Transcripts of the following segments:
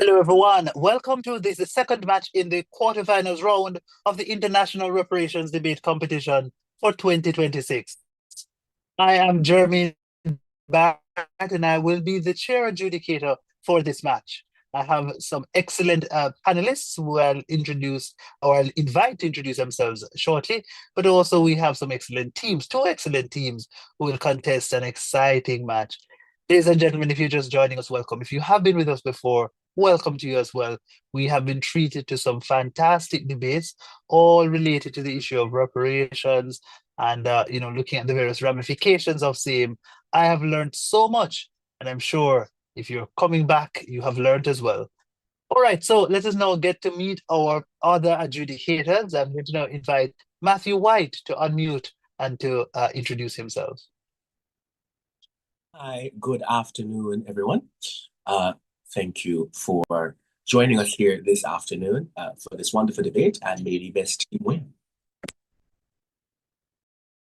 Hello, everyone. Welcome to this the second match in the quarterfinals round of the International Reparations Debate Competition for 2026. I am Jeremy Barrett, and I will be the chair adjudicator for this match. I have some excellent panelists who I'll introduce or I'll invite to introduce themselves shortly, but also we have some excellent teams, two excellent teams who will contest an exciting match. Ladies and gentlemen, if you're just joining us, welcome. If you have been with us before, welcome to you as well. We have been treated to some fantastic debates, all related to the issue of reparations and looking at the various ramifications of same. I have learned so much, and I'm sure if you're coming back, you have learned as well. All right, so let us now get to meet our other adjudicators. I'm going to now invite Matthew White to unmute and to introduce himself. Hi, good afternoon, everyone. Thank you for joining us here this afternoon for this wonderful debate, and may the best team win.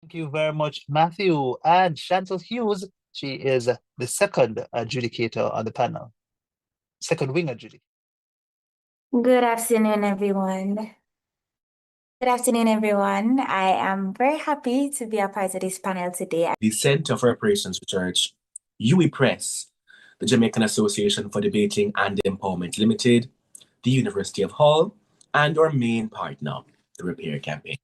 Thank you very much, Matthew. And Chantal Hughes, she is the second adjudicator on the panel, second wing adjudicator. Good afternoon, everyone. Good afternoon, everyone. I am very happy to be a part of this panel today. The Center for Reparations Research, UE Press, the Jamaican Association for Debating and Empowerment Limited, the University of Hull, and our main partner, the Repair Campaign.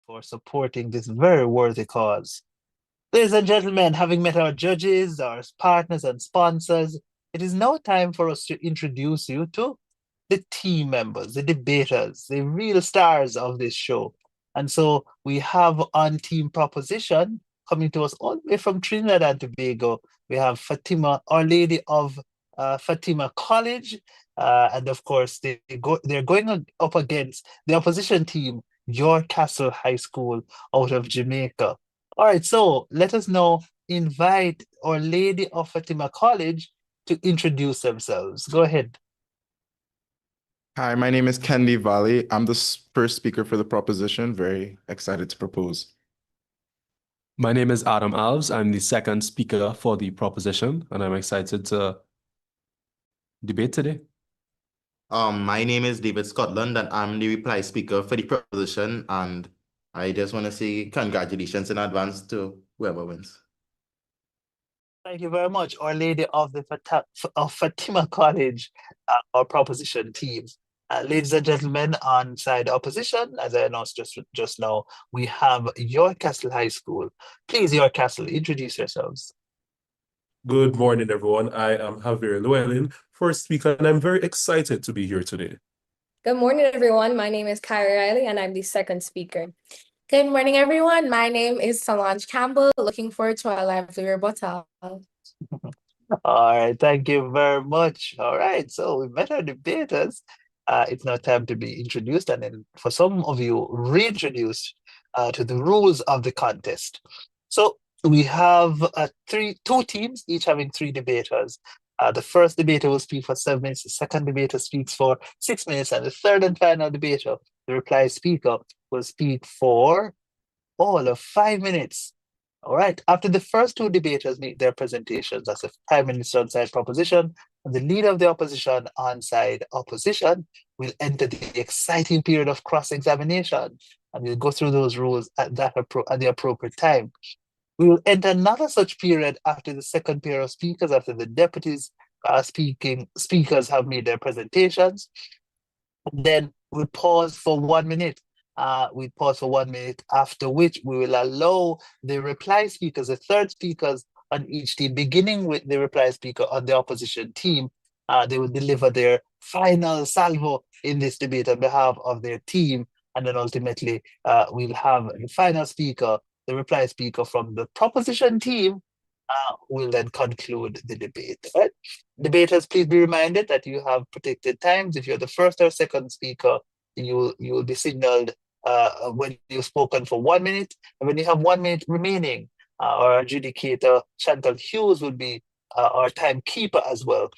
For supporting this very worthy cause. Ladies and gentlemen, having met our judges, our partners and sponsors, it is now time for us to introduce you to the team members, the debaters, the real stars of this show. And so we have on team proposition coming to us all the way from Trinidad and Tobago. We have Fatima, Our Lady of Fatima College. And of course, they're going up against the opposition team, Your Castle High School out of Jamaica. All right, so let us now invite Our Lady of Fatima College to introduce themselves. Go ahead. Hi, my name is Kendi Valley. I'm the first speaker for the proposition. Very excited to propose. My name is Adam Alves. I'm the second speaker for the proposition, and I'm excited to debate today. My name is David Scotland, and I'm the reply speaker for the proposition. And I just want to say congratulations in advance to whoever wins. Thank you very much, Our Lady of the Fatima College, our proposition team. Ladies and gentlemen, on side opposition, as I announced just now, we have York Castle High School. Please, York Castle, introduce yourselves. Good morning, everyone. I am Javier Llewellyn, first speaker, and I'm very excited to be here today. Good morning, everyone. My name is Kyrie Riley, and I'm the second speaker. Good morning, everyone. My name is Solange Campbell. Looking forward to a lively rebuttal. All right, thank you very much. All right, so we met our debaters. It's now time to be introduced, and then for some of you, reintroduced to the rules of the contest. So we have two teams, each having three debaters. The first debater will speak for 7 minutes, the second debater speaks for 6 minutes, and the third and final debater, the reply speaker, will speak for all of 5 minutes. All right, after the first two debaters make their presentations, that's the Prime Minister on side proposition, and the leader of the opposition on side opposition, will enter the exciting period of cross-examination, and we'll go through those rules at the appropriate time. We will enter another such period after the second pair of speakers, after the deputies speakers have made their presentations. And then we'll pause for 1 minute. We pause for 1 minute, after which we will allow the reply speakers, the third speakers on each team, beginning with the reply speaker on the opposition team. They will deliver their final salvo in this debate on behalf of their team. And then ultimately, we'll have the final speaker, the reply speaker from the proposition team, will then conclude the debate. Right? Debaters, please be reminded that you have protected times. If you're the first or second speaker, you will be signaled when you've spoken for 1 minute, and when you have 1 minute remaining, our adjudicator, Chantal Hughes, will be our timekeeper as well.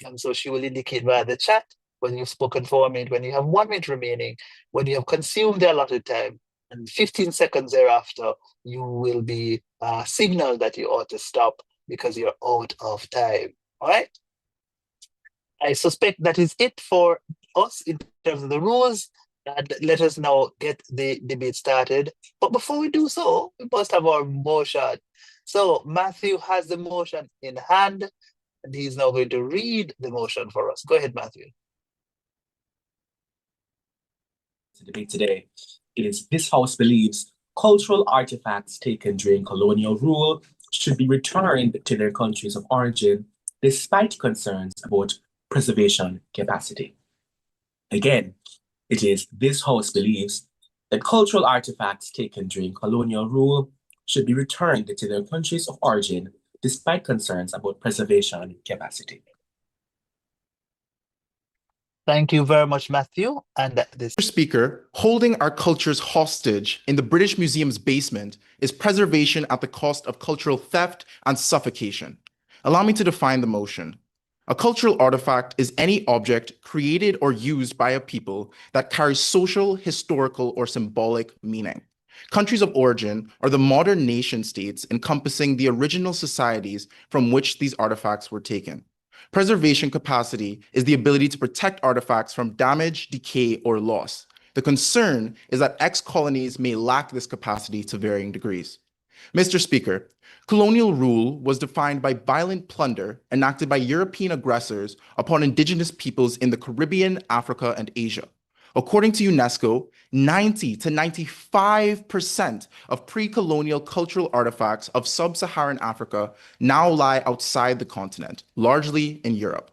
And so she will indicate via the chat when you've spoken for 1 minute, when you have 1 minute remaining, when you have consumed the allotted time, and 15 seconds thereafter, you will be signal that you ought to stop because you're out of time. All right. I suspect that is it for us in terms of the rules. And let us now get the debate started. But before we do so, we must have our motion. So Matthew has the motion in hand, and he's now going to read the motion for us. Go ahead, Matthew. The debate today is this House believes cultural artifacts taken during colonial rule should be returned to their countries of origin despite concerns about preservation capacity. Again, it is this House believes that cultural artifacts taken during colonial rule should be returned to their countries of origin despite concerns about preservation capacity. Thank you very much, Matthew. And this Speaker, holding our cultures hostage in the British Museum's basement is preservation at the cost of cultural theft and suffocation. Allow me to define the motion. A cultural artifact is any object created or used by a people that carries social, historical, or symbolic meaning. Countries of origin are the modern nation states encompassing the original societies from which these artifacts were taken. Preservation capacity is the ability to protect artifacts from damage, decay, or loss. The concern is that ex-colonies may lack this capacity to varying degrees. Mr. Speaker, colonial rule was defined by violent plunder enacted by European aggressors upon indigenous peoples in the Caribbean, Africa, and Asia. According to UNESCO, 90 to 95% of pre-colonial cultural artifacts of sub-Saharan Africa now lie outside the continent, largely in Europe.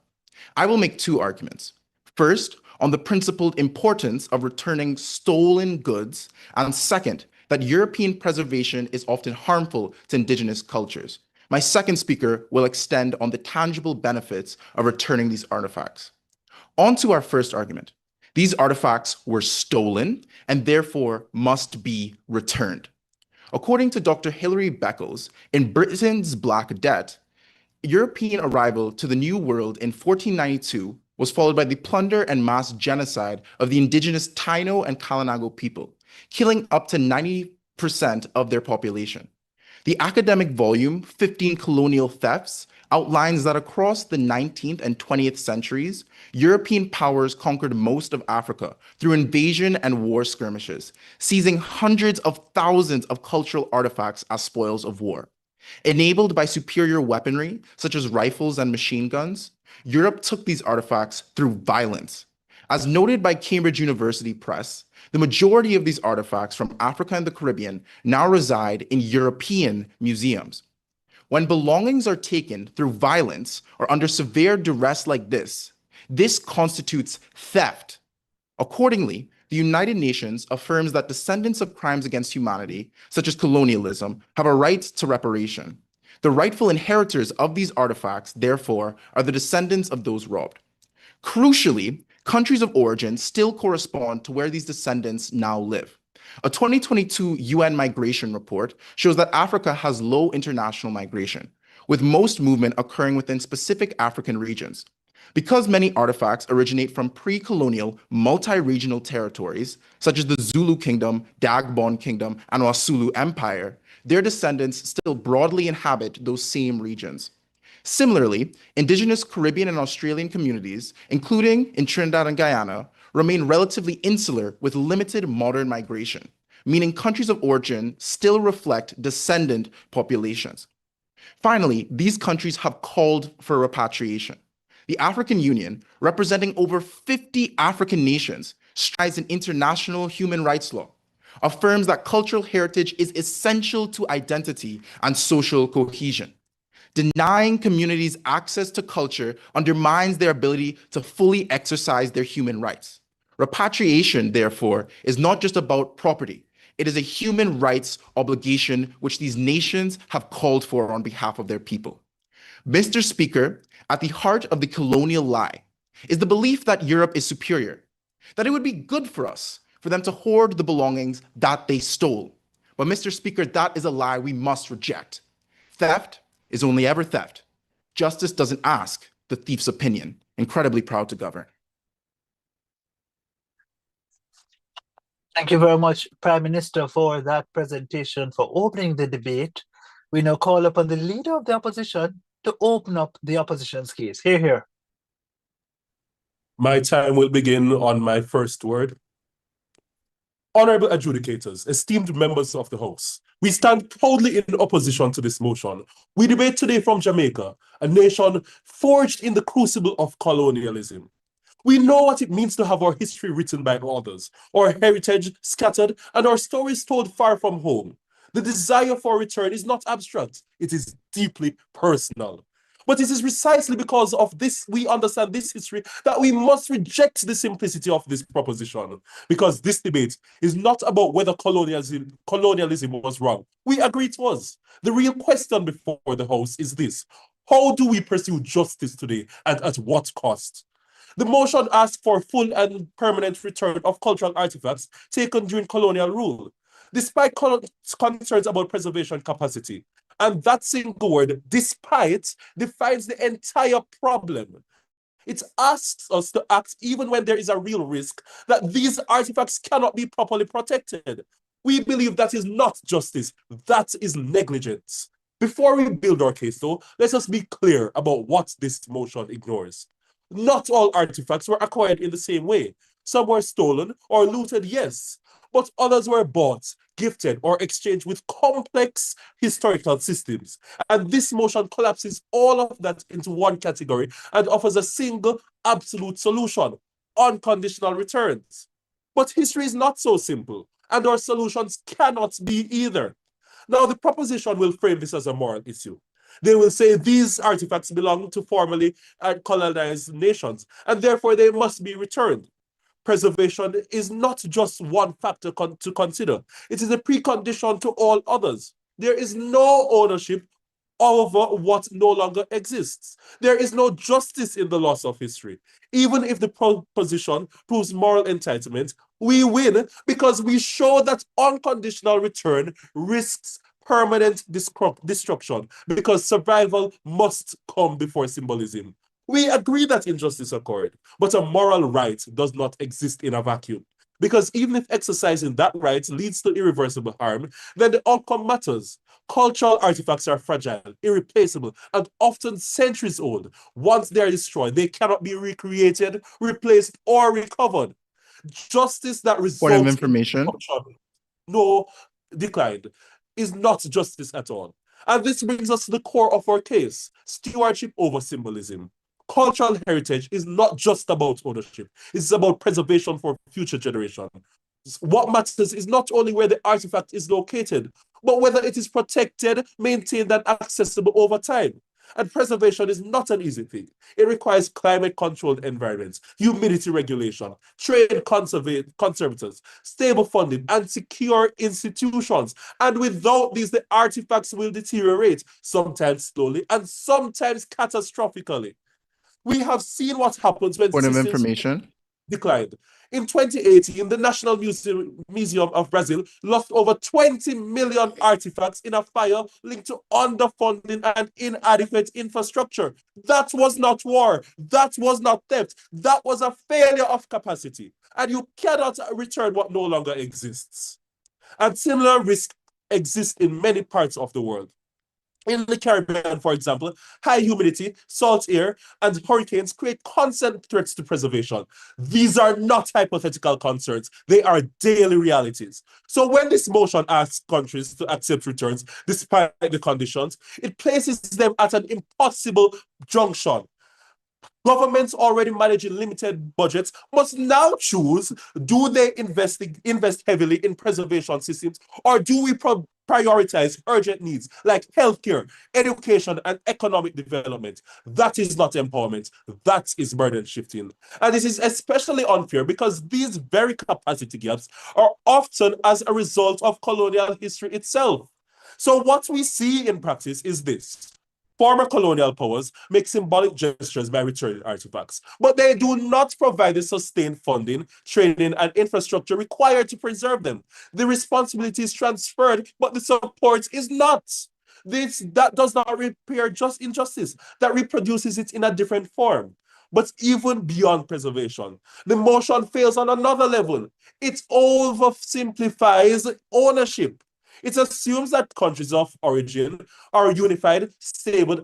I will make two arguments. First, on the principled importance of returning stolen goods, and second, that European preservation is often harmful to indigenous cultures. My second speaker will extend on the tangible benefits of returning these artifacts. On to our first argument. These artifacts were stolen and therefore must be returned. According to Dr. Hilary Beckles, in Britain's Black Debt, European arrival to the New World in 1492 was followed by the plunder and mass genocide of the indigenous Taino and Kalinago people, killing up to 90% of their population. The academic volume, 15 Colonial Thefts, outlines that across the 19th and 20th centuries, European powers conquered most of Africa through invasion and war skirmishes, seizing hundreds of thousands of cultural artifacts as spoils of war. Enabled by superior weaponry, such as rifles and machine guns, Europe took these artifacts through violence. As noted by Cambridge University Press, the majority of these artifacts from Africa and the Caribbean now reside in European museums. When belongings are taken through violence or under severe duress like this constitutes theft. Accordingly, the United Nations affirms that descendants of crimes against humanity, such as colonialism, have a right to reparation. The rightful inheritors of these artifacts, therefore, are the descendants of those robbed. Crucially, countries of origin still correspond to where these descendants now live. A 2022 UN migration report shows that Africa has low international migration, with most movement occurring within specific African regions. Because many artifacts originate from pre-colonial, multi-regional territories, such as the Zulu Kingdom, Dagbon Kingdom, and Wasulu Empire, their descendants still broadly inhabit those same regions. Similarly, indigenous Caribbean and Australian communities, including in Trinidad and Guyana, remain relatively insular with limited modern migration, meaning countries of origin still reflect descendant populations. Finally, these countries have called for repatriation. The African Union, representing over 50 African nations, strives in international human rights law, affirms that cultural heritage is essential to identity and social cohesion. Denying communities access to culture undermines their ability to fully exercise their human rights. Repatriation, therefore, is not just about property. It is a human rights obligation which these nations have called for on behalf of their people. Mr. Speaker, at the heart of the colonial lie is the belief that Europe is superior, that it would be good for us for them to hoard the belongings that they stole. But Mr. Speaker, that is a lie we must reject. Theft is only ever theft. Justice doesn't ask the thief's opinion. Incredibly proud to govern. Thank you very much, Prime Minister, for that presentation, for opening the debate. We now call upon the leader of the opposition to open up the opposition's case. Hear, hear. My time will begin on my first word. Honorable adjudicators, esteemed members of the House, we stand proudly in opposition to this motion. We debate today from Jamaica, a nation forged in the crucible of colonialism. We know what it means to have our history written by others, our heritage scattered, and our stories told far from home. The desire for return is not abstract, it is deeply personal. But it is precisely because of this, we understand this history, that we must reject the simplicity of this proposition. Because this debate is not about whether colonialism was wrong. We agree it was. The real question before the House is this: how do we pursue justice today, and at what cost? The motion asks for full and permanent return of cultural artifacts taken during colonial rule, despite concerns about preservation capacity. And that single word, despite, defines the entire problem. It asks us to act even when there is a real risk that these artifacts cannot be properly protected. We believe that is not justice, that is negligence. Before we build our case, though, let us be clear about what this motion ignores. Not all artifacts were acquired in the same way. Some were stolen or looted, yes, but others were bought, gifted, or exchanged with complex historical systems. And this motion collapses all of that into one category and offers a single absolute solution: unconditional returns. But history is not so simple, and our solutions cannot be either. Now, the proposition will frame this as a moral issue. They will say these artifacts belong to formerly colonized nations, and therefore they must be returned. Preservation is not just one factor to consider. It is a precondition to all others. There is no ownership over what no longer exists. There is no justice in the loss of history. Even if the proposition proves moral entitlement, we win because we show that unconditional return risks permanent destruction, because survival must come before symbolism. We agree that injustice occurred, but a moral right does not exist in a vacuum. Because even if exercising that right leads to irreversible harm, then the outcome matters. Cultural artifacts are fragile, irreplaceable, and often centuries old. Once they are destroyed, they cannot be recreated, replaced, or recovered. Justice that Point of results in information. destruction, no, declined, is not justice at all. And this brings us to the core of our case: stewardship over symbolism. Cultural heritage is not just about ownership, it's about preservation for future generations. What matters is not only where the artifact is located, but whether it is protected, maintained, and accessible over time. And preservation is not an easy thing. It requires climate-controlled environments, humidity regulation, trained conservators, stable funding, and secure institutions. And without these, the artifacts will deteriorate, sometimes slowly and sometimes catastrophically. We have seen what happens when Point of systems information. declined. In 2018, the National Museum of Brazil lost over 20 million artifacts in a fire linked to underfunding and inadequate infrastructure. That was not war. That was not theft. That was a failure of capacity. And you cannot return what no longer exists. And similar risks exist in many parts of the world. In the Caribbean, for example, high humidity, salt air, and hurricanes create constant threats to preservation. These are not hypothetical concerns, they are daily realities. So when this motion asks countries to accept returns despite the conditions, it places them at an impossible junction. Governments already managing limited budgets must now choose: do they invest heavily in preservation systems, or do we prioritize urgent needs like healthcare, education, and economic development? That is not empowerment, that is burden shifting. And this is especially unfair because these very capacity gaps are often as a result of colonial history itself. So what we see in practice is this: former colonial powers make symbolic gestures by returning artifacts, but they do not provide the sustained funding, training, and infrastructure required to preserve them. The responsibility is transferred, but the support is not. That does not repair just injustice, that reproduces it in a different form. But even beyond preservation, the motion fails on another level. It oversimplifies ownership. It assumes that countries of origin are unified, stable,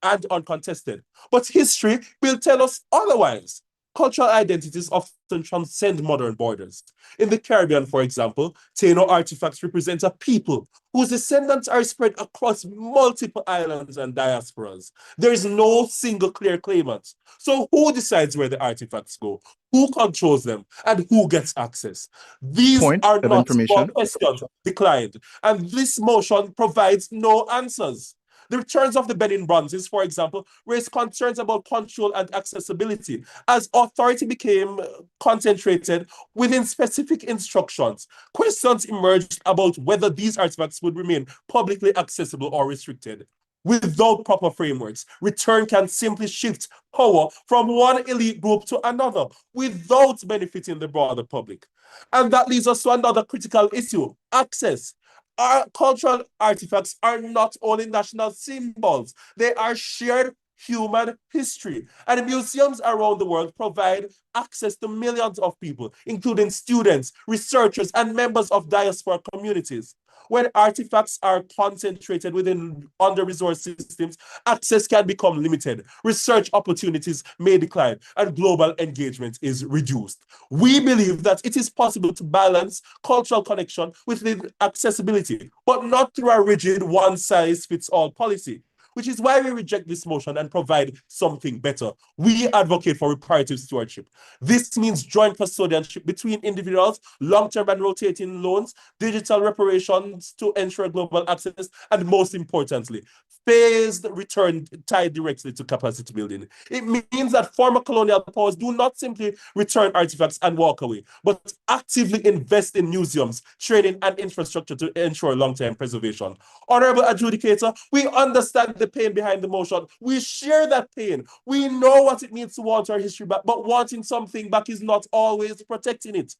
and uncontested. But history will tell us otherwise. Cultural identities often transcend modern borders. In the Caribbean, for example, Taino artifacts represent a people whose descendants are spread across multiple islands and diasporas. There is no single clear claimant. So who decides where the artifacts go? Who controls them? And who gets access? These Point are of not small information. questions declined, and this motion provides no answers. The returns of the Benin bronzes, for example, raised concerns about control and accessibility as authority became concentrated within specific instructions. Questions emerged about whether these artifacts would remain publicly accessible or restricted. Without proper frameworks, return can simply shift power from one elite group to another without benefiting the broader public. And that leads us to another critical issue: access. Our cultural artifacts are not only national symbols, they are shared human history. And museums around the world provide access to millions of people, including students, researchers, and members of diaspora communities. When artifacts are concentrated within under-resourced systems, access can become limited, research opportunities may decline, and global engagement is reduced. We believe that it is possible to balance cultural connection with accessibility, but not through a rigid one-size-fits-all policy, which is why we reject this motion and provide something better. We advocate for reparative stewardship. This means joint custodianship between individuals, long-term and rotating loans, digital reparations to ensure global access, and most importantly, phased return tied directly to capacity building. It means that former colonial powers do not simply return artifacts and walk away, but actively invest in museums, training, and infrastructure to ensure long-term preservation. Honorable adjudicator, we understand the pain behind the motion. We share that pain. We know what it means to want our history back, but wanting something back is not always protecting it.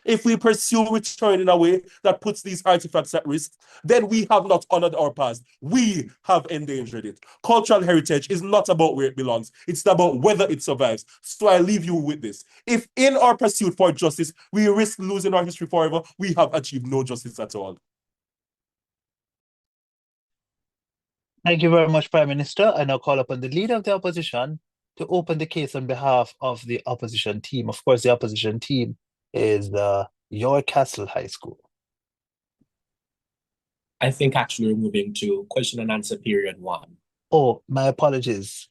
If we pursue return in a way that puts these artifacts at risk, then we have not honored our past. We have endangered it. Cultural heritage is not about where it belongs. It's about whether it survives. So I leave you with this. If in our pursuit for justice, we risk losing our history forever, we have achieved no justice at all. Thank you very much, Prime Minister. I now call upon the leader of the opposition to open the case on behalf of the opposition team. Of course, the opposition team is Your Castle High School. I think actually we're moving to question and answer period 1. Oh, my apologies.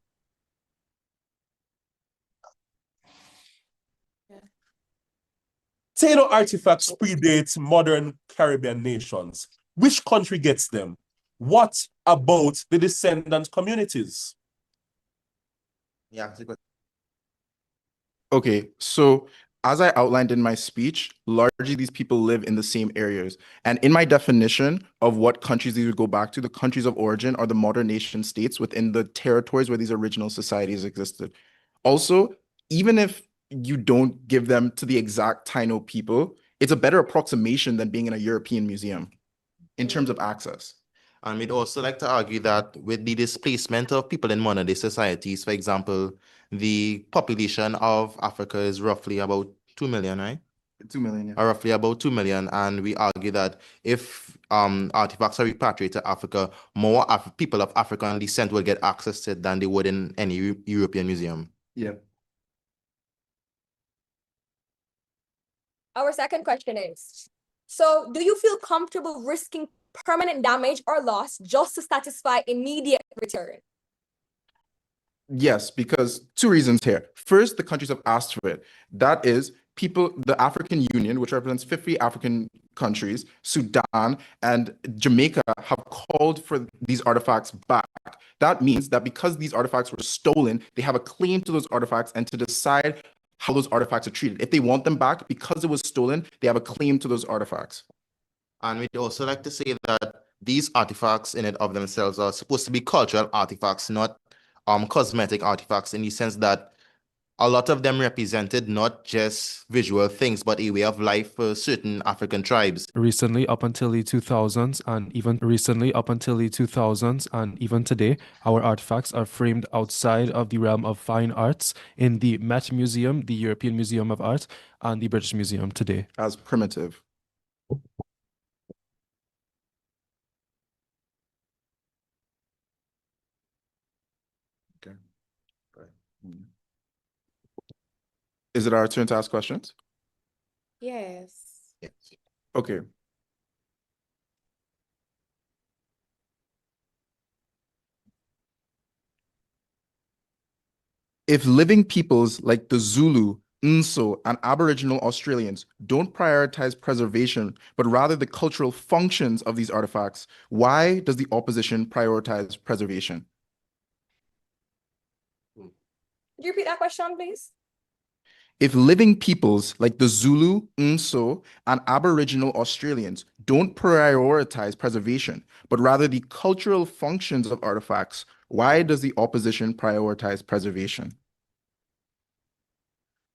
Taino artifacts predate modern Caribbean nations. Which country gets them? What about the descendant communities? Yeah. Okay, so as I outlined in my speech, largely these people live in the same areas. And in my definition of what countries these would go back to, the countries of origin are the modern nation states within the territories where these original societies existed. Also, even if you don't give them to the exact Taino people, it's a better approximation than being in a European museum in terms of access. And we'd also like to argue that with the displacement of people in modern day societies, for example, the population of Africa is roughly about 2 million, right? 2 million, yeah. Or roughly about 2 million. And we argue that if artifacts are repatriated to Africa, more people of African descent will get access to it than they would in any European museum. Yeah. Our second question is, so do you feel comfortable risking permanent damage or loss just to satisfy immediate return? Yes, because 2 reasons here. First, the countries have asked for it. That is, the African Union, which represents 50 African countries, Sudan, and Jamaica have called for these artifacts back. That means that because these artifacts were stolen, they have a claim to those artifacts and to decide how those artifacts are treated. If they want them back because it was stolen, they have a claim to those artifacts. And we'd also like to say that these artifacts in and of themselves are supposed to be cultural artifacts, not cosmetic artifacts, in the sense that a lot of them represented not just visual things, but a way of life for certain African tribes. Recently, up until the 2000s, and even today, our artifacts are framed outside of the realm of fine arts in the Met Museum, the European Museum of Art, and the British Museum today. As primitive. Is it our turn to ask questions? Yes. Okay. If living peoples like the Zulu, Nso, and Aboriginal Australians don't prioritize preservation, but rather the cultural functions of these artifacts, why does the opposition prioritize preservation? Could you repeat that question, please? If living peoples like the Zulu, Nso, and Aboriginal Australians don't prioritize preservation, but rather the cultural functions of artifacts, why does the opposition prioritize preservation?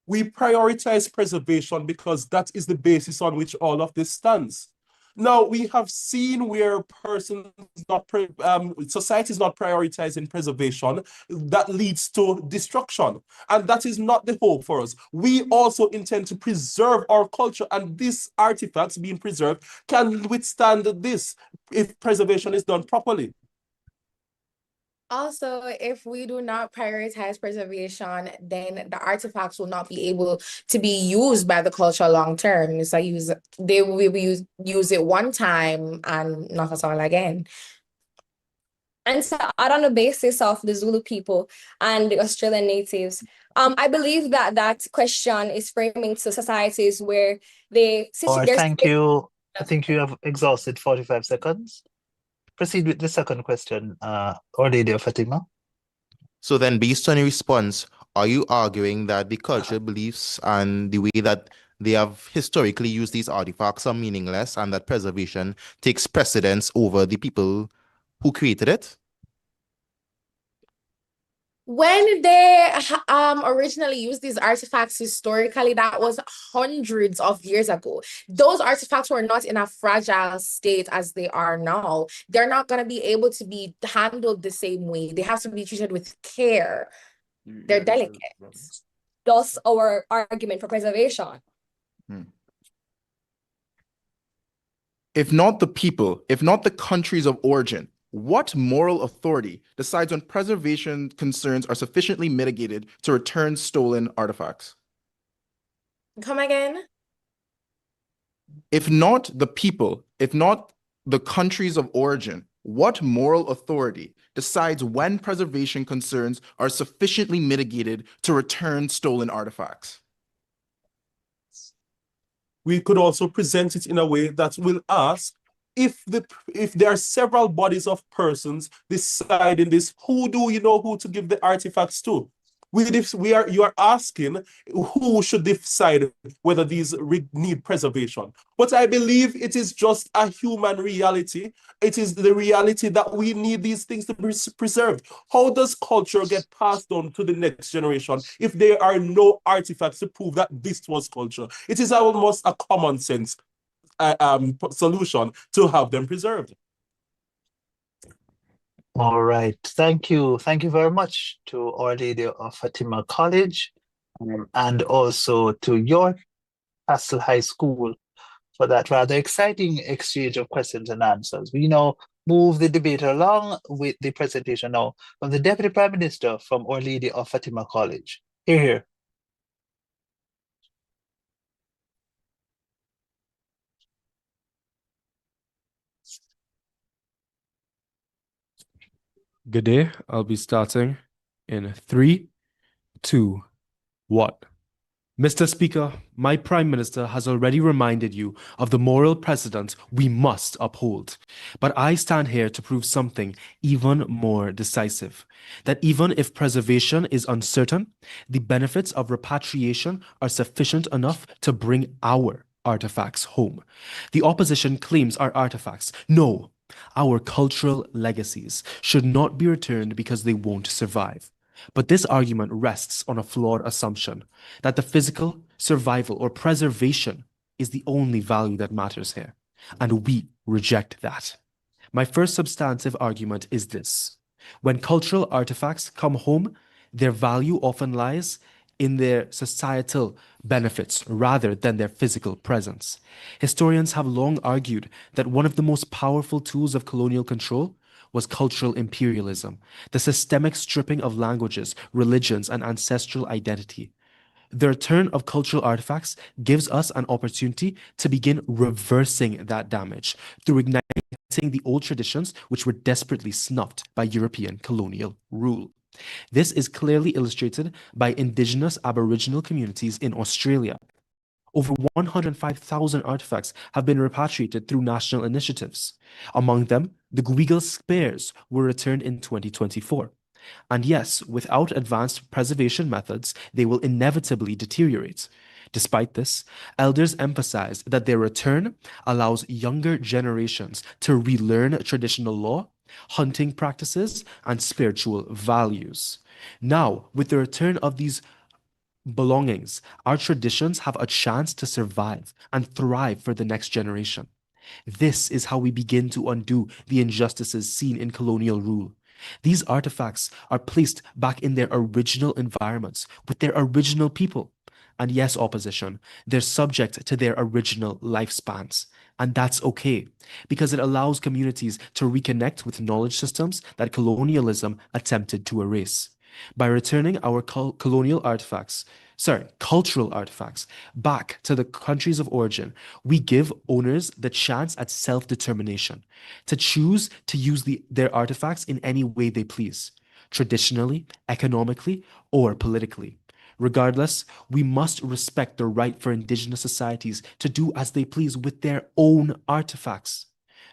We prioritize preservation because that is the basis on which all of this stands. Now, we have seen where society is not prioritizing preservation, that leads to destruction. And that is not the hope for us. We also intend to preserve our culture, and these artifacts being preserved can withstand this if preservation is done properly. Also, if we do not prioritize preservation, then the artifacts will not be able to be used by the culture long term. They will use it one time and not at all again. And to add on the basis of the Zulu people and the Australian natives, I believe that that question is framing to societies where All right, thank you. I think you have exhausted 45 seconds. Proceed with the second question, Our Lady of Fatima. So then, based on your response, are you arguing that the cultural beliefs and the way that they have historically used these artifacts are meaningless and that preservation takes precedence over the people who created it? When they originally used these artifacts historically, that was hundreds of years ago. Those artifacts were not in a fragile state as they are now. They're not going to be able to be handled the same way. They have to be treated with care. They're delicate. Thus our argument for preservation. If not the people, if not the countries of origin, what moral authority decides when preservation concerns are sufficiently mitigated to return stolen artifacts? Come again? If not the people, if not the countries of origin, what moral authority decides when preservation concerns are sufficiently mitigated to return stolen artifacts? We could also present it in a way that will ask, if there are several bodies of persons deciding this, who do you know who to give the artifacts to? You are asking who should decide whether these need preservation. But I believe it is just a human reality. It is the reality that we need these things to be preserved. How does culture get passed on to the next generation if there are no artifacts to prove that this was culture? It is almost a common sense solution to have them preserved. All right, thank you. Thank you very much to Our Lady of Fatima College and also to York Castle High School for that rather exciting exchange of questions and answers. We now move the debate along with the presentation now from the Deputy Prime Minister from Our Lady of Fatima College. Hear, hear. Good day. I'll be starting in 3, 2, 1. Mr. Speaker, my Prime Minister has already reminded you of the moral precedent we must uphold. But I stand here to prove something even more decisive, that even if preservation is uncertain, the benefits of repatriation are sufficient enough to bring our artifacts home. The opposition claims our artifacts. No, our cultural legacies should not be returned because they won't survive. But this argument rests on a flawed assumption that the physical survival or preservation is the only value that matters here, and we reject that. My first substantive argument is this. When cultural artifacts come home, their value often lies in their societal benefits rather than their physical presence. Historians have long argued that one of the most powerful tools of colonial control was cultural imperialism, the systemic stripping of languages, religions, and ancestral identity. The return of cultural artifacts gives us an opportunity to begin reversing that damage through igniting the old traditions which were desperately snuffed by European colonial rule. This is clearly illustrated by indigenous Aboriginal communities in Australia. Over 105,000 artifacts have been repatriated through national initiatives. Among them, the Guigal spears were returned in 2024. And yes, without advanced preservation methods, they will inevitably deteriorate. Despite this, elders emphasize that their return allows younger generations to relearn traditional law, hunting practices, and spiritual values. Now, with the return of these belongings, our traditions have a chance to survive and thrive for the next generation. This is how we begin to undo the injustices seen in colonial rule. These artifacts are placed back in their original environments with their original people. And yes, opposition, they're subject to their original lifespans. And that's okay, because it allows communities to reconnect with knowledge systems that colonialism attempted to erase. By returning our cultural artifacts back to the countries of origin, we give owners the chance at self-determination to choose to use their artifacts in any way they please, traditionally, economically, or politically. Regardless, we must respect the right for indigenous societies to do as they please with their own artifacts.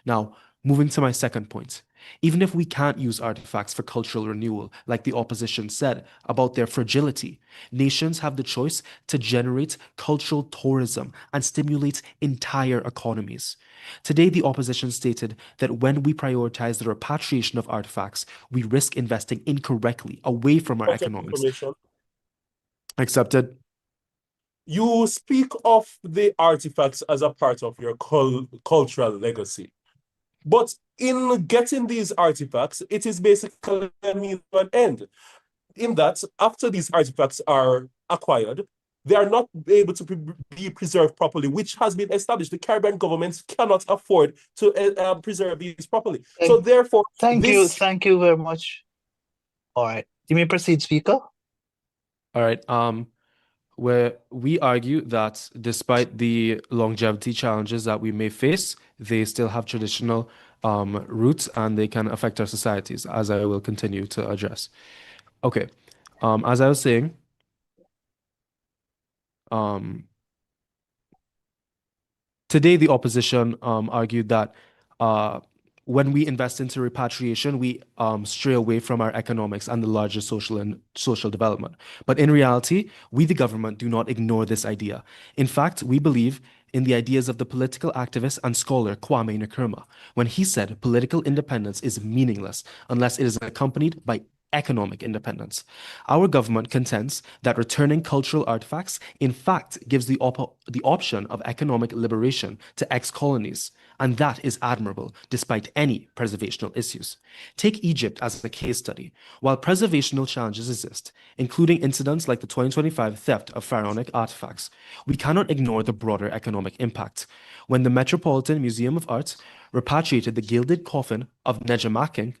Now, moving to my second point. Even if we can't use artifacts for cultural renewal, like the opposition said about their fragility, nations have the choice to generate cultural tourism and stimulate entire economies. Today, the opposition stated that when we prioritize the repatriation of artifacts, we risk investing incorrectly away from our Point of economics. information. Accepted. You speak of the artifacts as a part of your cultural legacy. But in getting these artifacts, it is basically a means to an end. In that, after these artifacts are acquired, they are not able to be preserved properly, which has been established. The Caribbean governments cannot afford to preserve these properly. So therefore, Thank you very much. All right, you may proceed, Speaker. All right. Where we argue that despite the longevity challenges that we may face, they still have traditional roots and they can affect our societies, as I will continue to address. Okay. As I was saying, today the opposition argued that when we invest into repatriation, we stray away from our economics and the larger social development. But in reality, we, the government, do not ignore this idea. In fact, we believe in the ideas of the political activist and scholar Kwame Nkrumah, when he said political independence is meaningless unless it is accompanied by economic independence. Our government contends that returning cultural artifacts, in fact, gives the option of economic liberation to ex-colonies, and that is admirable despite any preservational issues. Take Egypt as a case study. While preservational challenges exist, including incidents like the 2025 theft of pharaonic artifacts, we cannot ignore the broader economic impact. When the Metropolitan Museum of Art repatriated the gilded coffin of Nejamaking,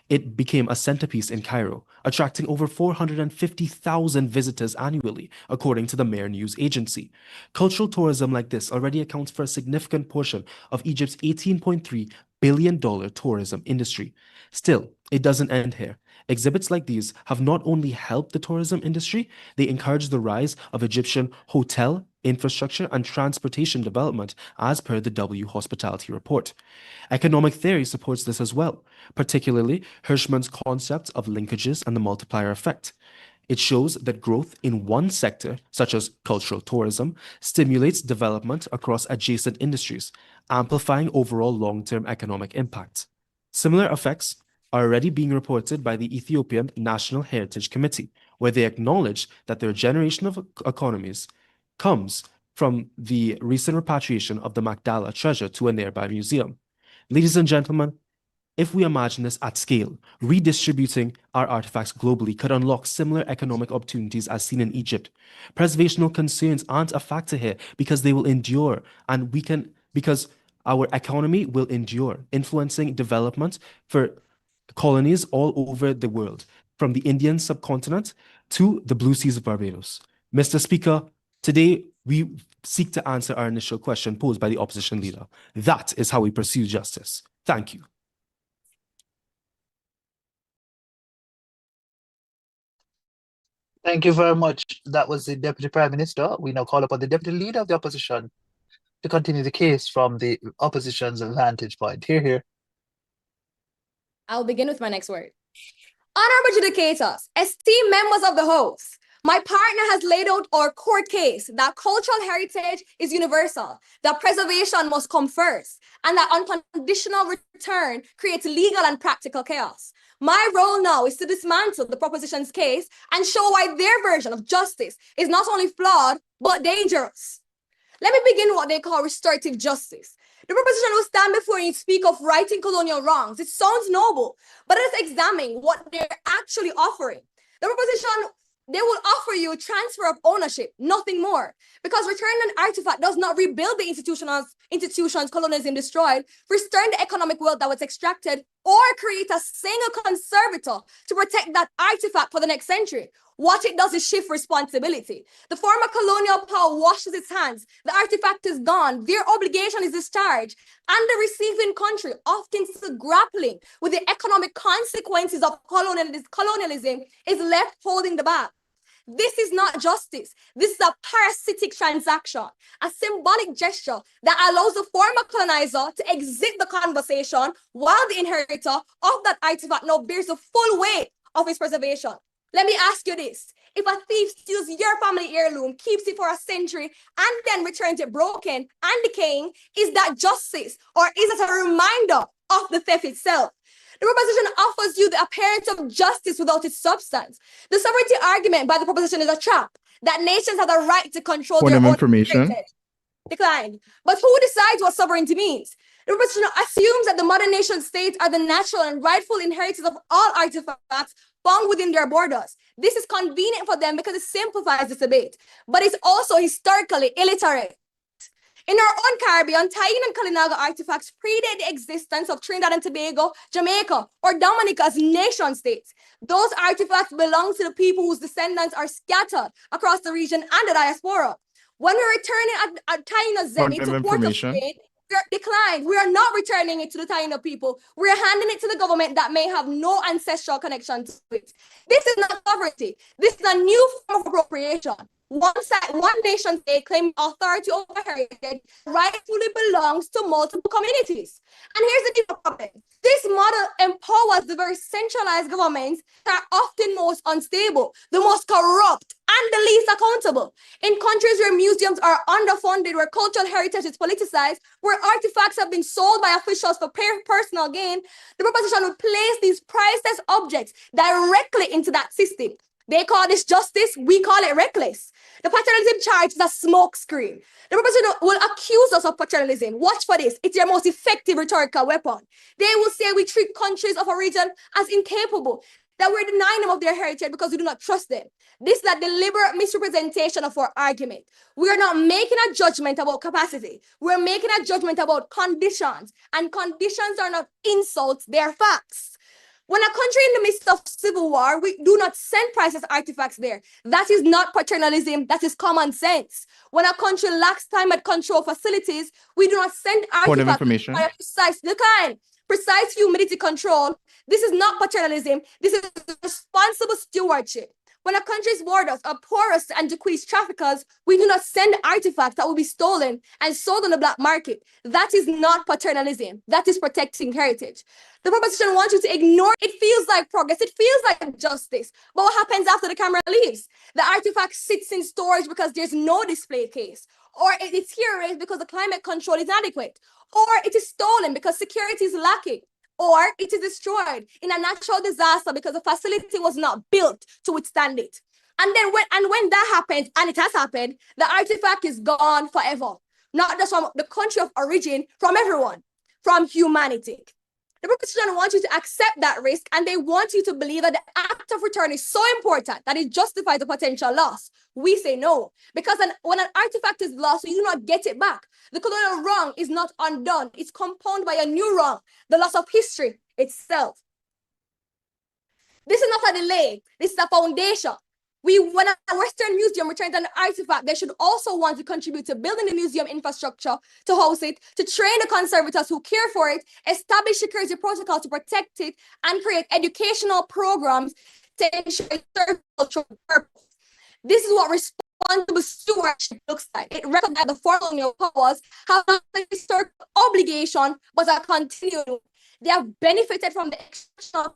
it became a centerpiece in Cairo, attracting over 450,000 visitors annually, according to the Mer News Agency. Cultural tourism like this already accounts for a significant portion of Egypt's $18.3 billion tourism industry. Still, it doesn't end here. Exhibits like these have not only helped the tourism industry, they encourage the rise of Egyptian hotel, infrastructure, and transportation development, as per the W Hospitality Report. Economic theory supports this as well, particularly Hirschman's concept of linkages and the multiplier effect. It shows that growth in one sector, such as cultural tourism, stimulates development across adjacent industries, amplifying overall long-term economic impact. Similar effects are already being reported by the Ethiopian National Heritage Committee, where they acknowledge that their generation of economies comes from the recent repatriation of the Magdala treasure to a nearby museum. Ladies and gentlemen, if we imagine this at scale, redistributing our artifacts globally could unlock similar economic opportunities as seen in Egypt. Preservational concerns aren't a factor here because they will endure, and because our economy will endure, influencing development for colonies all over the world, from the Indian subcontinent to the blue seas of Barbados. Mr. Speaker, today we seek to answer our initial question posed by the opposition leader. That is how we pursue justice. Thank you. Thank you very much. That was the Deputy Prime Minister. We now call upon the Deputy Leader of the Opposition to continue the case from the opposition's vantage point. Here. I'll begin with my next word. Honorable adjudicators, esteemed members of the House, my partner has laid out our court case that cultural heritage is universal, that preservation must come first, and that unconditional return creates legal and practical chaos. My role now is to dismantle the proposition's case and show why their version of justice is not only flawed, but dangerous. Let me begin what they call restorative justice. The proposition will stand before you and speak of righting colonial wrongs. It sounds noble, but let's examine what they're actually offering. The proposition, they will offer you a transfer of ownership, nothing more, because returning an artifact does not rebuild the institutions colonialism destroyed, restore the economic wealth that was extracted, or create a single conservator to protect that artifact for the next century. What it does is shift responsibility. The former colonial power washes its hands. The artifact is gone. Their obligation is discharged. And the receiving country, often still grappling with the economic consequences of colonialism, is left holding the bag. This is not justice. This is a parasitic transaction, a symbolic gesture that allows the former colonizer to exit the conversation while the inheritor of that artifact now bears the full weight of its preservation. Let me ask you this. If a thief steals your family heirloom, keeps it for a century, and then returns it broken and decaying, is that justice, or is it a reminder of the theft itself? The proposition offers you the appearance of justice without its substance. The sovereignty argument by the proposition is a trap, that nations have the right to control Point their of own information. heritage. Declined. But who decides what sovereignty means? The proposition assumes that the modern nation states are the natural and rightful inheritors of all artifacts found within their borders. This is convenient for them because it simplifies this debate, but it's also historically illiterate. In our own Caribbean, Taino and Kalinaga artifacts predate the existence of Trinidad and Tobago, Jamaica, or Dominica as nation states. Those artifacts belong to the people whose descendants are scattered across the region and the diaspora. When we're returning a Taino Zeni to Port of Spain, we are declined. We are not returning it to the Taino people. We are handing it to the government that may have no ancestral connection to it. This is not sovereignty. This is a new form of appropriation. One nation state claiming authority over heritage rightfully belongs to multiple communities. And here's the deeper problem. This model empowers the very centralized governments that are often most unstable, the most corrupt, and the least accountable. In countries where museums are underfunded, where cultural heritage is politicized, where artifacts have been sold by officials for personal gain, the proposition would place these priceless objects directly into that system. They call this justice, we call it reckless. The paternalism charge is a smokescreen. The proposition will accuse us of paternalism. Watch for this. It's their most effective rhetorical weapon. They will say we treat countries of origin as incapable, that we're denying them of their heritage because we do not trust them. This is a deliberate misrepresentation of our argument. We are not making a judgment about capacity. We're making a judgment about conditions, and conditions are not insults, they're facts. When a country in the midst of civil war, we do not send priceless artifacts there. That is not paternalism, that is common sense. When a country lacks climate control facilities, we do not send Point of artifacts information. by a precise humidity control. This is not paternalism, this is responsible stewardship. When a country's borders are porous and decreased traffickers, we do not send artifacts that will be stolen and sold on the black market. That is not paternalism. That is protecting heritage. The proposition wants you to ignore it. Feels like progress. It feels like justice. But what happens after the camera leaves? The artifact sits in storage because there's no display case. Or it deteriorates because the climate control is inadequate. Or it is stolen because security is lacking. Or it is destroyed in a natural disaster because the facility was not built to withstand it. And then when that happens, and it has happened, the artifact is gone forever. Not just from the country of origin, from everyone, from humanity. The proposition wants you to accept that risk, and they want you to believe that the act of return is so important that it justifies the potential loss. We say no, because when an artifact is lost, you do not get it back. The colonial wrong is not undone. It's compounded by a new wrong, the loss of history itself. This is not a delay. This is a foundation. When a Western museum returns an artifact, they should also want to contribute to building the museum infrastructure to house it, to train the conservators who care for it, establish security protocols to protect it, and create educational programs to ensure it serves cultural purpose. This is what responsible stewardship looks like. It recognizes the foreign colonial powers have not a historical obligation, but a continuing. They have benefited from the exceptional,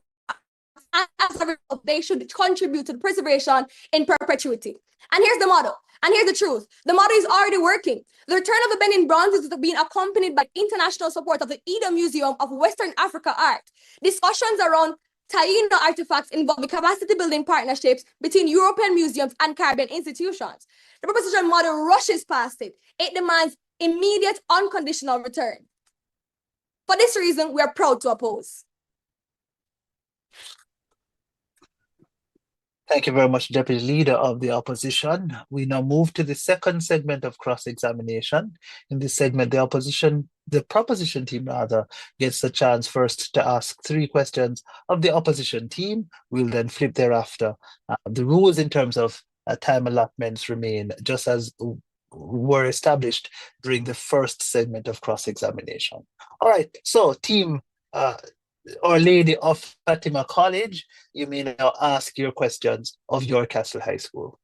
and as a result, they should contribute to the preservation in perpetuity. And here's the model. And here's the truth. The model is already working. The return of the Benin bronzes is being accompanied by international support of the Ida Museum of Western Africa Art. Discussions around Taino artifacts involving capacity building partnerships between European museums and Caribbean institutions. The proposition model rushes past it. It demands immediate unconditional return. For this reason, we are proud to oppose. Thank you very much, Deputy Leader of the Opposition. We now move to the second segment of cross-examination. In this segment, the proposition team rather, gets the chance first to ask 3 questions of the opposition team. We'll then flip thereafter. The rules in terms of time allotments remain just as were established during the first segment of cross-examination. All right, so team Our Lady of Fatima College, you may now ask your questions of your Castle High School.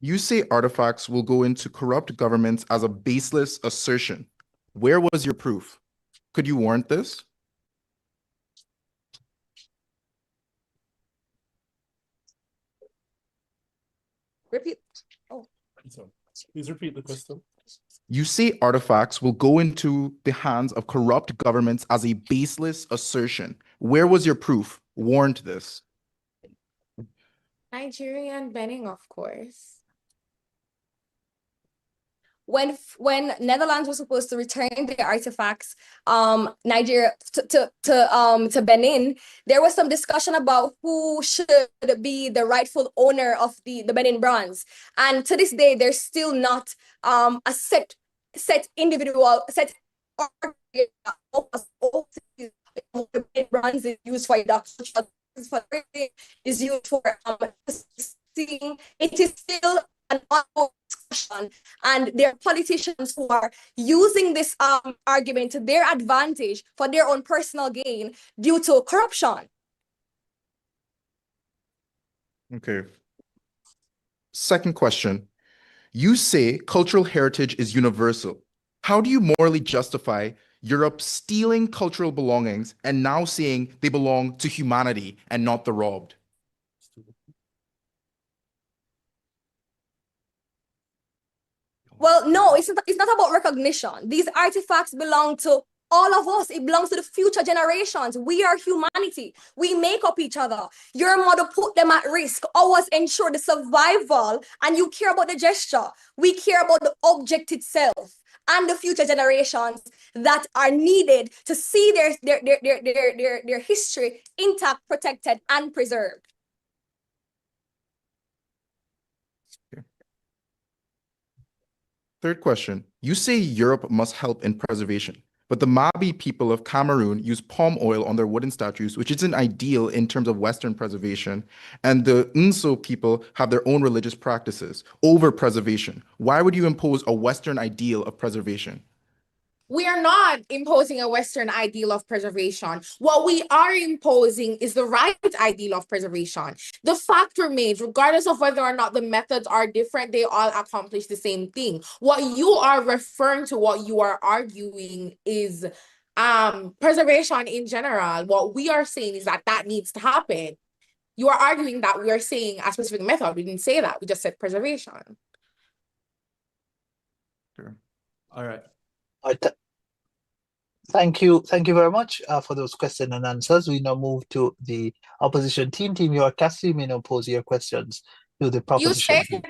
You say artifacts will go into corrupt governments as a baseless assertion. Where was your proof? Could you warrant this? Repeat. Oh. Please repeat the question. You say artifacts will go into the hands of corrupt governments as a baseless assertion. Where was your proof? Warrant this. Nigeria and Benin, of course. When Netherlands was supposed to return their artifacts, Nigeria to Benin, there was some discussion about who should be the rightful owner of the Benin bronze. And to this day, there's still not a set bronze is used for induction, is used for seeing. It is still an ongoing discussion, and there are politicians who are using this argument to their advantage for their own personal gain due to corruption. Okay. Second question. You say cultural heritage is universal. How do you morally justify Europe stealing cultural belongings and now saying they belong to humanity and not the robbed? Well, no, it's not about recognition. These artifacts belong to all of us. It belongs to the future generations. We are humanity. We make up each other. Your mother put them at risk. Ours ensure the survival, and you care about the gesture. We care about the object itself and the future generations that are needed to see their history intact, protected, and preserved. Third question. You say Europe must help in preservation, but the Mabi people of Cameroon use palm oil on their wooden statues, which isn't ideal in terms of Western preservation. And the Nso people have their own religious practices over preservation. Why would you impose a Western ideal of preservation? We are not imposing a Western ideal of preservation. What we are imposing is the right ideal of preservation. The fact remains, regardless of whether or not the methods are different, they all accomplish the same thing. What you are referring to, what you are arguing is preservation in general. What we are saying is that needs to happen. You are arguing that we are saying a specific method. We didn't say that. We just said preservation. Sure. All right. Thank you very much for those questions and answers. We now move to the opposition team. Team York Castle, you may now pose your questions to the proposition team.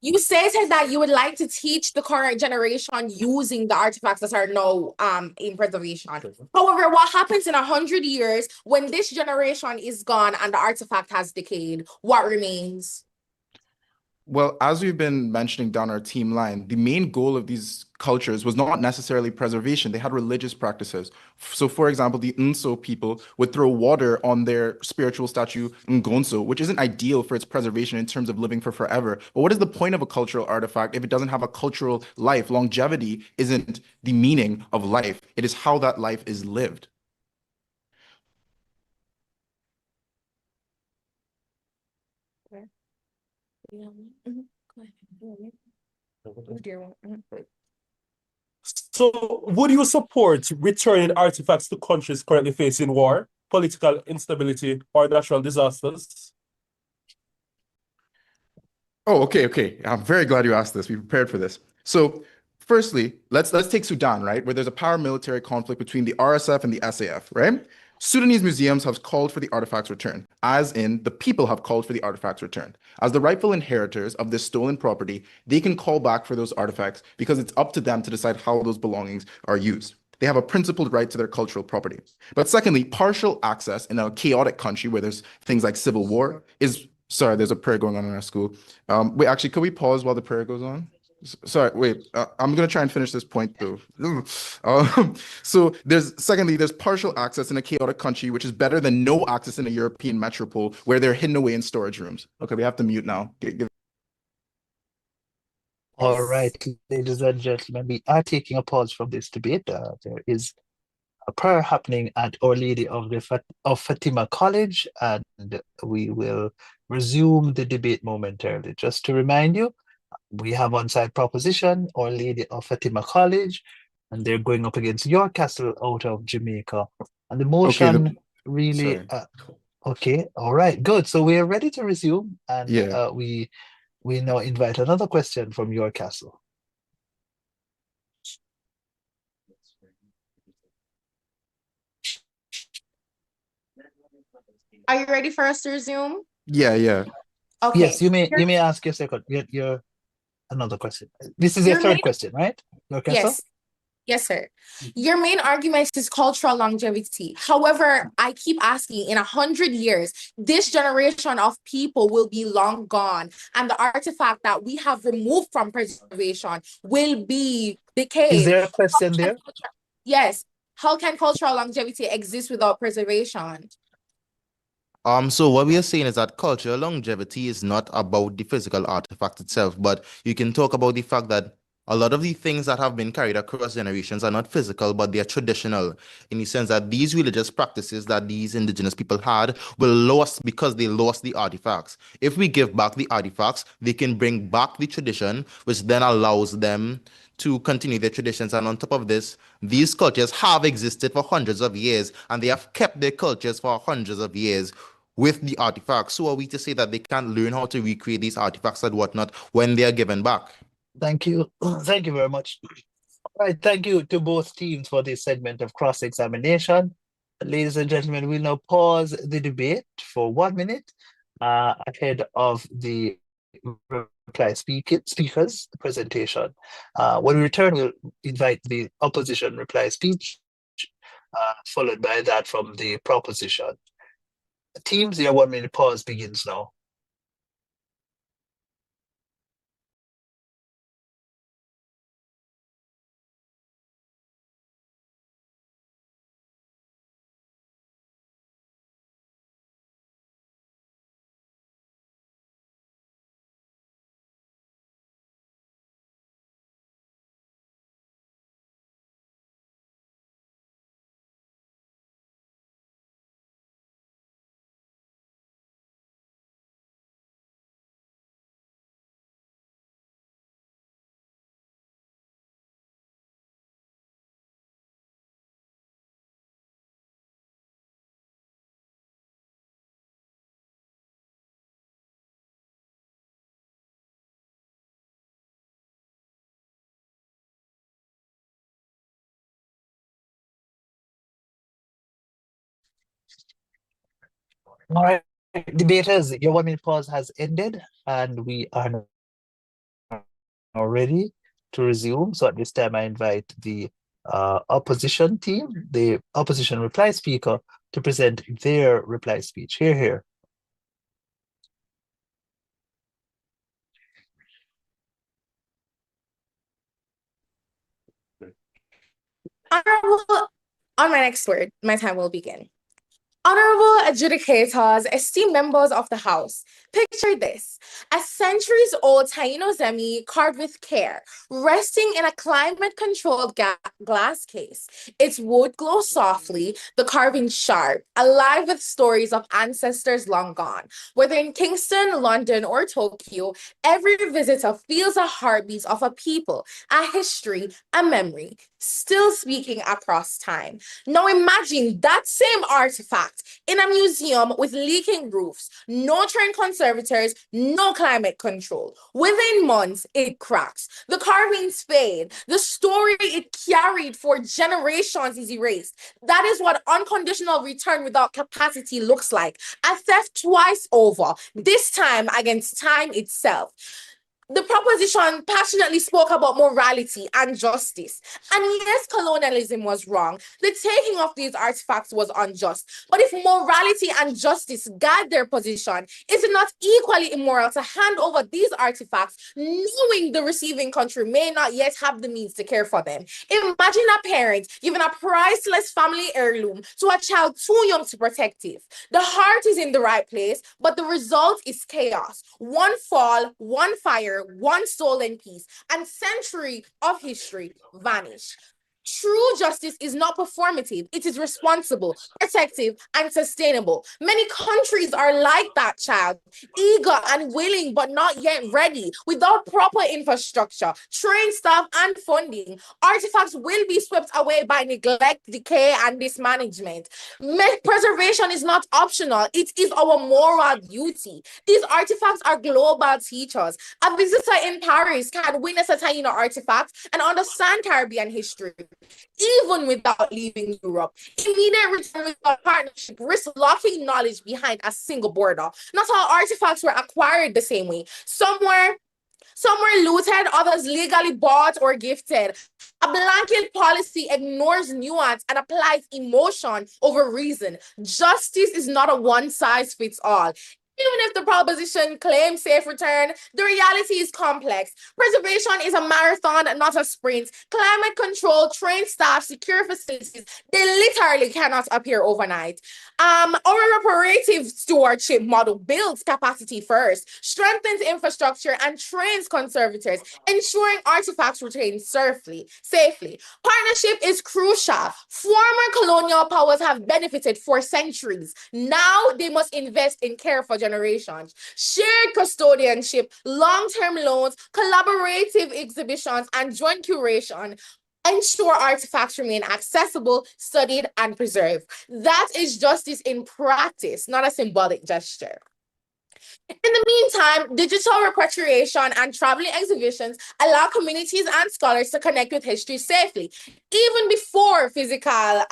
You stated that you would like to teach the current generation using the artifacts that are now in preservation. However, what happens in 100 years when this generation is gone and the artifact has decayed? What remains? Well, as we've been mentioning down our team line, the main goal of these cultures was not necessarily preservation. They had religious practices. So, for example, the Nso people would throw water on their spiritual statue Ngonso, which isn't ideal for its preservation in terms of living for forever. But what is the point of a cultural artifact if it doesn't have a cultural life? Longevity isn't the meaning of life. It is how that life is lived. So, would you support returning artifacts to countries currently facing war, political instability, or natural disasters? Oh, okay. I'm very glad you asked this. We prepared for this. So, firstly, let's take Sudan, right, where there's a paramilitary conflict between the RSF and the SAF, right? Sudanese museums have called for the artifacts returned, as in the people have called for the artifacts returned. As the rightful inheritors of this stolen property, they can call back for those artifacts because it's up to them to decide how those belongings are used. They have a principled right to their cultural property. But secondly, partial access in a chaotic country where there's things like civil war is, sorry, there's a prayer going on in our school. Wait, actually, could we pause while the prayer goes on? Sorry, wait. I'm gonna try and finish this point though. So there's partial access in a chaotic country, which is better than no access in a European metropole where they're hidden away in storage rooms. Okay, we have to mute now. All right, ladies and gentlemen, we are taking a pause from this debate. There is a prayer happening at Our Lady of of Fatima College, and we will resume the debate momentarily. Just to remind you, we have on-site proposition, Our Lady of Fatima College, and they're going up against York Castle out of Jamaica. And the Okay, motion really, sorry. okay, all right, good. So we are ready to resume, and Yeah. we now invite another question from York Castle. Are you ready for us to resume? Yeah. Okay. Yes, you may ask your second, your another question. This is your Your third main, question, right? York Castle? yes, sir. Your main argument is cultural longevity. However, I keep asking, in 100 years, this generation of people will be long gone, and the artifact that we have removed from preservation will be Is decayed. there a question there? Yes. How can cultural longevity exist without preservation? So what we are saying is that cultural longevity is not about the physical artifact itself, but you can talk about the fact that a lot of the things that have been carried across generations are not physical, but they are traditional, in the sense that these religious practices that these indigenous people had were lost because they lost the artifacts. If we give back the artifacts, they can bring back the tradition, which then allows them to continue their traditions. And on top of this, these cultures have existed for hundreds of years, and they have kept their cultures for hundreds of years with the artifacts. So are we to say that they can't learn how to recreate these artifacts and whatnot when they are given back? Thank you. Thank you very much. All right, thank you to both teams for this segment of cross-examination. Ladies and gentlemen, we'll now pause the debate for 1 minute ahead of the speakers presentation. When we return, we'll invite the opposition reply speech, followed by that from the proposition. Teams, your 1 minute pause begins now. All right, debaters, your 1 minute pause has ended, and we are now ready to resume. So at this time, I invite the opposition team, the opposition reply speaker, to present their reply speech. Here. Honorable, on my next word, my time will begin. Honorable adjudicators, esteemed members of the House, picture this: a centuries-old Taino Zemi carved with care, resting in a climate-controlled glass case. Its wood glows softly, the carving sharp, alive with stories of ancestors long gone. Whether in Kingston, London, or Tokyo, every visitor feels a heartbeat of a people, a history, a memory, still speaking across time. Now imagine that same artifact in a museum with leaking roofs, no trained conservators, no climate control. Within months, it cracks. The carvings fade. The story it carried for generations is erased. That is what unconditional return without capacity looks like. A theft twice over, this time against time itself. The proposition passionately spoke about morality and justice. And yes, colonialism was wrong. The taking of these artifacts was unjust. But if morality and justice guide their position, is it not equally immoral to hand over these artifacts, knowing the receiving country may not yet have the means to care for them? Imagine a parent giving a priceless family heirloom to a child too young to protect it. The heart is in the right place, but the result is chaos. One fall, one fire, one stolen piece, and century of history vanish. True justice is not performative. It is responsible, protective, and sustainable. Many countries are like that child, eager and willing, but not yet ready. Without proper infrastructure, trained staff, and funding, artifacts will be swept away by neglect, decay, and mismanagement. Preservation is not optional. It is our moral duty. These artifacts are global teachers. A visitor in Paris can witness a Taino artifact and understand Caribbean history, even without leaving Europe. Immediate return without partnership risks locking knowledge behind a single border. Not all artifacts were acquired the same way. Some were looted, others legally bought or gifted. A blanket policy ignores nuance and applies emotion over reason. Justice is not a one-size-fits-all. Even if the proposition claims safe return, the reality is complex. Preservation is a marathon, not a sprint. Climate control, trained staff, secure facilities, they literally cannot appear overnight. Our reparative stewardship model builds capacity first, strengthens infrastructure, and trains conservators, ensuring artifacts retain safely. Partnership is crucial. Former colonial powers have benefited for centuries. Now they must invest in care for generations. Shared custodianship, long-term loans, collaborative exhibitions, and joint curation ensure artifacts remain accessible, studied, and preserved. That is justice in practice, not a symbolic gesture. In the meantime, digital repatriation and traveling exhibitions allow communities and scholars to connect with history safely, even before physical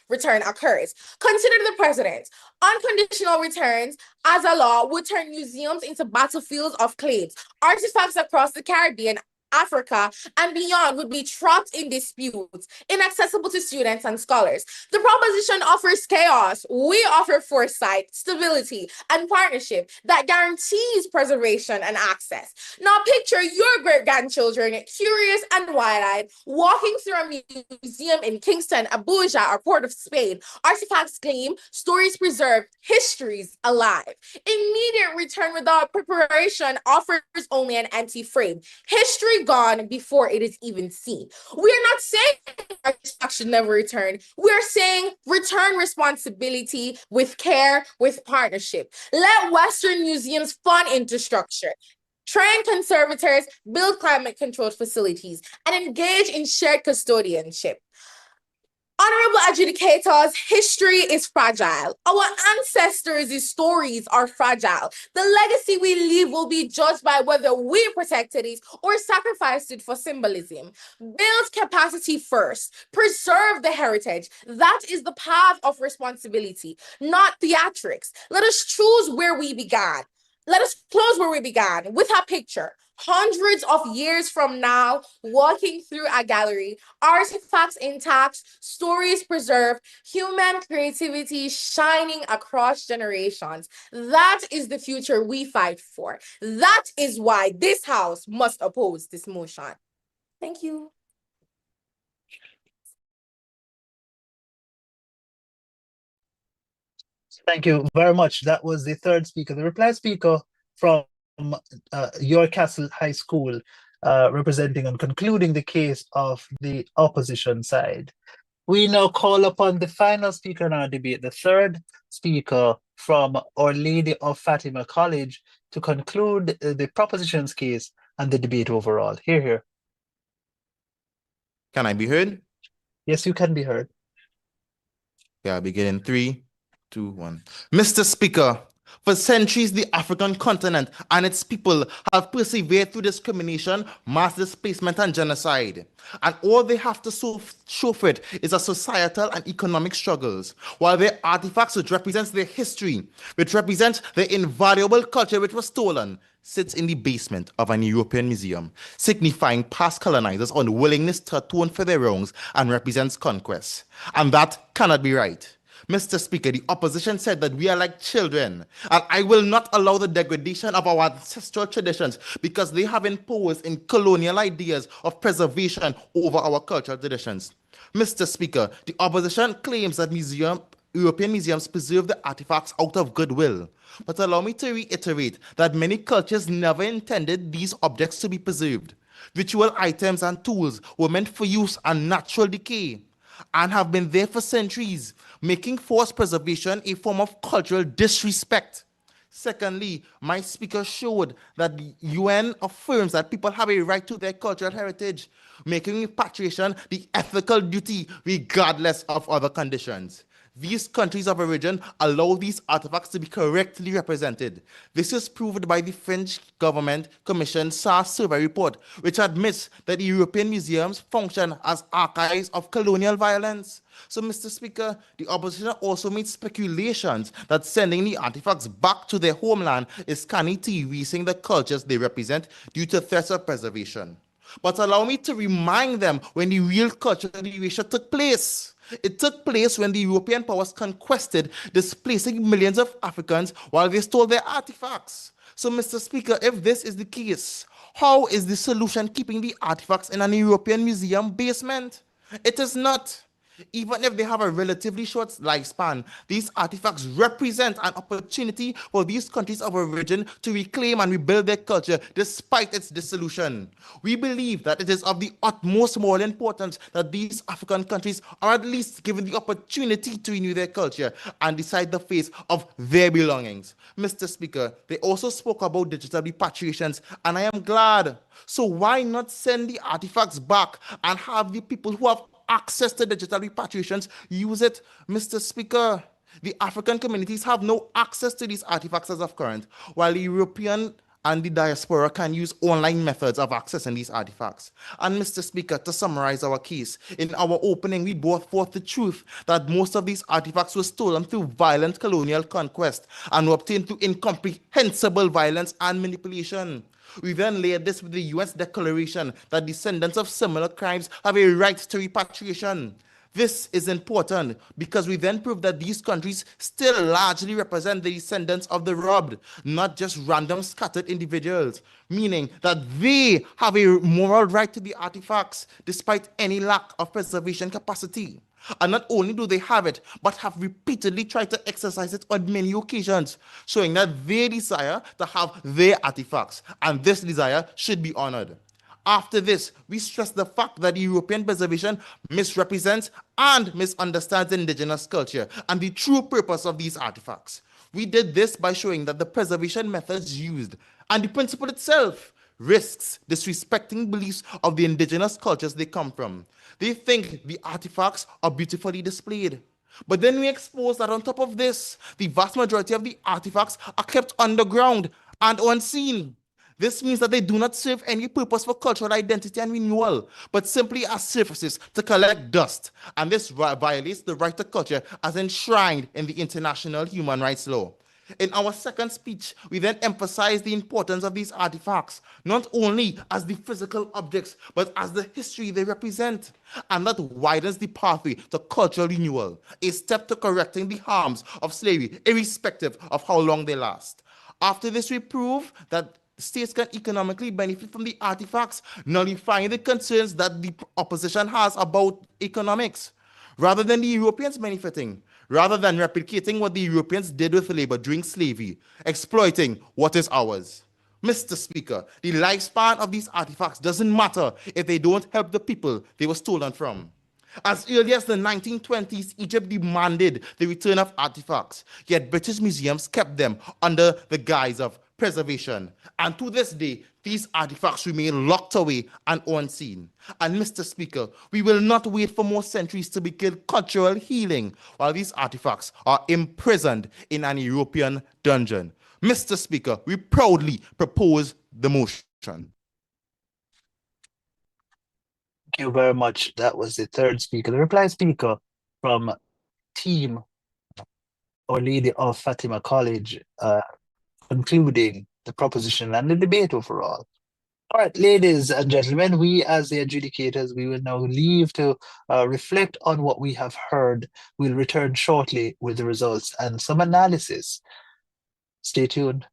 return occurs. Consider the precedent. Unconditional returns as a law would turn museums into battlefields of claims. Artifacts across the Caribbean, Africa, and beyond would be trapped in disputes, inaccessible to students and scholars. The proposition offers chaos. We offer foresight, stability, and partnership that guarantees preservation and access. Now picture your great-grandchildren, curious and wide-eyed, walking through a museum in Kingston, Abuja, or Port of Spain. Artifacts gleam, stories preserved, histories alive. Immediate return without preparation offers only an empty frame. History gone before it is even seen. We are not saying artifacts should never return. We are saying return responsibility with care, with partnership. Let Western museums fund infrastructure, train conservators, build climate-controlled facilities, and engage in shared custodianship. Honorable adjudicators, history is fragile. Our ancestors' stories are fragile. The legacy we leave will be judged by whether we protected it or sacrificed it for symbolism. Build capacity first. Preserve the heritage. That is the path of responsibility, not theatrics. Let us choose where we began. Let us close where we began with a picture. Hundreds of years from now, walking through a gallery, artifacts intact, stories preserved, human creativity shining across generations. That is the future we fight for. That is why this House must oppose this motion. Thank you. Thank you very much. That was the third speaker, the reply speaker from your Castle High School, representing and concluding the case of the opposition side. We now call upon the final speaker in our debate, the third speaker from Our Lady of Fatima College, to conclude the proposition's case and the debate overall. Hear, hear. Can I be heard? Yes, you can be heard. Yeah, I begin in 3, 2, 1. Mr. Speaker, for centuries, the African continent and its people have persevered through discrimination, mass displacement, and genocide. And all they have to show for it is a societal and economic struggles, while their artifacts, which represents their history, which represents their invaluable culture which was stolen, sits in the basement of an European museum, signifying past colonizers' unwillingness to atone for their wrongs and represents conquest. And that cannot be right. Mr. Speaker, the opposition said that we are like children, and I will not allow the degradation of our ancestral traditions because they have imposed in colonial ideas of preservation over our cultural traditions. Mr. Speaker, the opposition claims that European museums preserve the artifacts out of goodwill. But allow me to reiterate that many cultures never intended these objects to be preserved. Ritual items and tools were meant for use and natural decay, and have been there for centuries, making forced preservation a form of cultural disrespect. Secondly, my speaker showed that the UN affirms that people have a right to their cultural heritage, making repatriation the ethical duty regardless of other conditions. These countries of origin allow these artifacts to be correctly represented. This is proved by the French government commissioned SARS survey report, which admits that European museums function as archives of colonial violence. So, Mr. Speaker, the opposition also made speculations that sending the artifacts back to their homeland is canny to erasing the cultures they represent due to threats of preservation. But allow me to remind them when the real cultural erasure took place. It took place when the European powers conquested, displacing millions of Africans while they stole their artifacts. So, Mr. Speaker, if this is the case, how is the solution keeping the artifacts in an European museum basement? It is not. Even if they have a relatively short lifespan, these artifacts represent an opportunity for these countries of origin to reclaim and rebuild their culture despite its dissolution. We believe that it is of the utmost moral importance that these African countries are at least given the opportunity to renew their culture and decide the fate of their belongings. Mr. Speaker, they also spoke about digital repatriations, and I am glad. So why not send the artifacts back and have the people who have access to digital repatriations use it? Mr. Speaker, the African communities have no access to these artifacts as of current, while the European and the diaspora can use online methods of accessing these artifacts. And Mr. Speaker, to summarize our case, in our opening, we brought forth the truth that most of these artifacts were stolen through violent colonial conquest and were obtained through incomprehensible violence and manipulation. We then layered this with the US declaration that descendants of similar crimes have a right to repatriation. This is important because we then prove that these countries still largely represent the descendants of the robbed, not just random scattered individuals, meaning that they have a moral right to the artifacts despite any lack of preservation capacity. And not only do they have it, but have repeatedly tried to exercise it on many occasions, showing that they desire to have their artifacts, and this desire should be honored. After this, we stress the fact that European preservation misrepresents and misunderstands indigenous culture and the true purpose of these artifacts. We did this by showing that the preservation methods used and the principle itself risks disrespecting beliefs of the indigenous cultures they come from. They think the artifacts are beautifully displayed. But then we expose that on top of this, the vast majority of the artifacts are kept underground and unseen. This means that they do not serve any purpose for cultural identity and renewal, but simply as surfaces to collect dust. And this violates the right to culture as enshrined in the international human rights law. In our second speech, we then emphasize the importance of these artifacts, not only as the physical objects, but as the history they represent. And that widens the pathway to cultural renewal, a step to correcting the harms of slavery, irrespective of how long they last. After this, we prove that states can economically benefit from the artifacts, nullifying the concerns that the opposition has about economics. Rather than the Europeans benefiting, rather than replicating what the Europeans did with labor during slavery, exploiting what is ours. Mr. Speaker, the lifespan of these artifacts doesn't matter if they don't help the people they were stolen from. As early as the 1920s, Egypt demanded the return of artifacts, yet British museums kept them under the guise of preservation. And to this day, these artifacts remain locked away and unseen. And Mr. Speaker, we will not wait for more centuries to begin cultural healing while these artifacts are imprisoned in an European dungeon. Mr. Speaker, we proudly propose the motion. Thank you very much. That was the third speaker. The reply speaker from Team Our Lady of Fatima College, concluding the proposition and the debate overall. All right, ladies and gentlemen, we as the adjudicators, we will now leave to reflect on what we have heard. We'll return shortly with the results and some analysis. Stay tuned.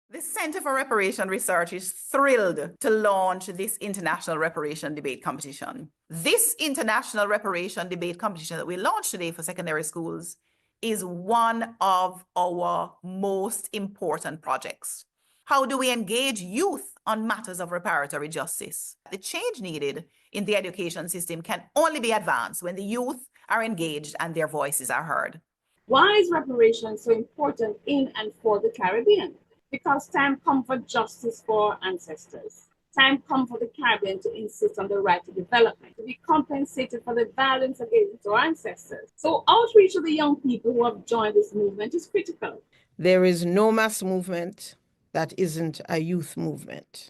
The Center for Reparation Research is thrilled to launch this International Reparation Debate Competition. This International Reparation Debate Competition that we launched today for secondary schools is one of our most important projects. How do we engage youth on matters of reparatory justice? The change needed in the education system can only be advanced when the youth are engaged and their voices are heard. Why is reparation so important in and for the Caribbean? Because time comes for justice for our ancestors. Time comes for the Caribbean to insist on the right to development, to be compensated for the violence against our ancestors. So outreach to the young people who have joined this movement is critical. There is no mass movement that isn't a youth movement.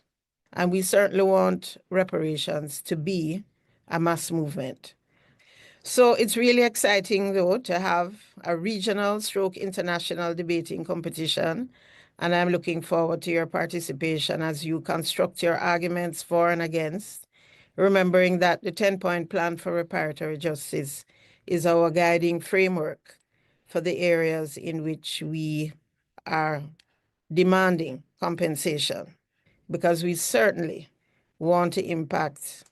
And we certainly want reparations to be a mass movement. So it's really exciting, though, to have a regional stroke international debating competition. And I'm looking forward to your participation as you construct your arguments for and against, remembering that the 10-point plan for reparatory justice is our guiding framework for the areas in which we are demanding compensation, because we certainly want to impact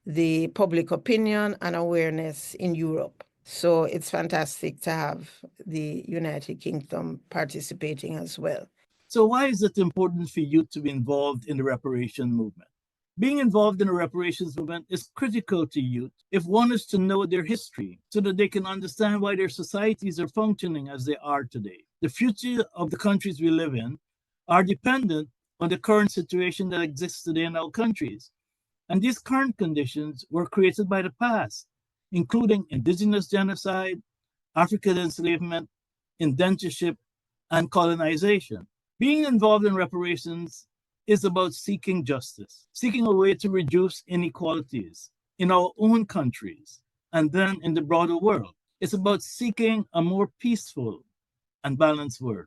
the public opinion and awareness in Europe. So it's fantastic to have the United Kingdom participating as well. So why is it important for youth to be involved in the reparation movement? Being involved in the reparations movement is critical to youth if one is to know their history so that they can understand why their societies are functioning as they are today. The future of the countries we live in are dependent on the current situation that exists today in our countries. And these current conditions were created by the past, including indigenous genocide, African enslavement, indentureship, and colonization. Being involved in reparations is about seeking justice, seeking a way to reduce inequalities in our own countries and then in the broader world. It's about seeking a more peaceful and balanced world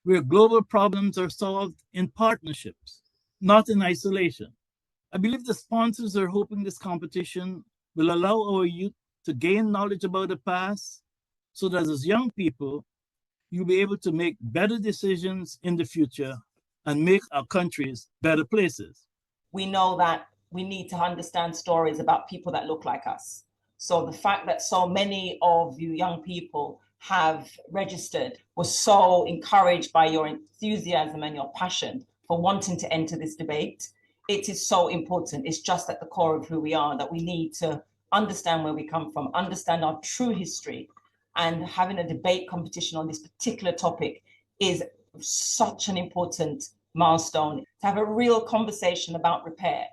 where global problems are solved in partnerships, not in isolation. I believe the sponsors are hoping this competition will allow our youth to gain knowledge about the past so that as young people, you'll be able to make better decisions in the future and make our countries better places. We know that we need to understand stories about people that look like us. So the fact that so many of you young people have registered was so encouraged by your enthusiasm and your passion for wanting to enter this debate. It is so important. It's just at the core of who we are that we need to understand where we come from, understand our true history, and having a debate competition on this particular topic is such an important milestone to have a real conversation about repair.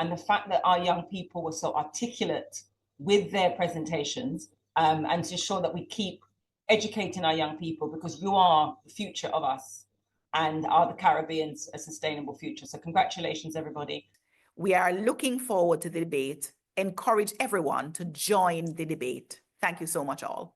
And the fact that our young people were so articulate with their presentations and to ensure that we keep educating our young people, because you are the future of us and are the Caribbean's a sustainable future. So congratulations, everybody. We are looking forward to the debate. Encourage everyone to join the debate. Thank you so much, all.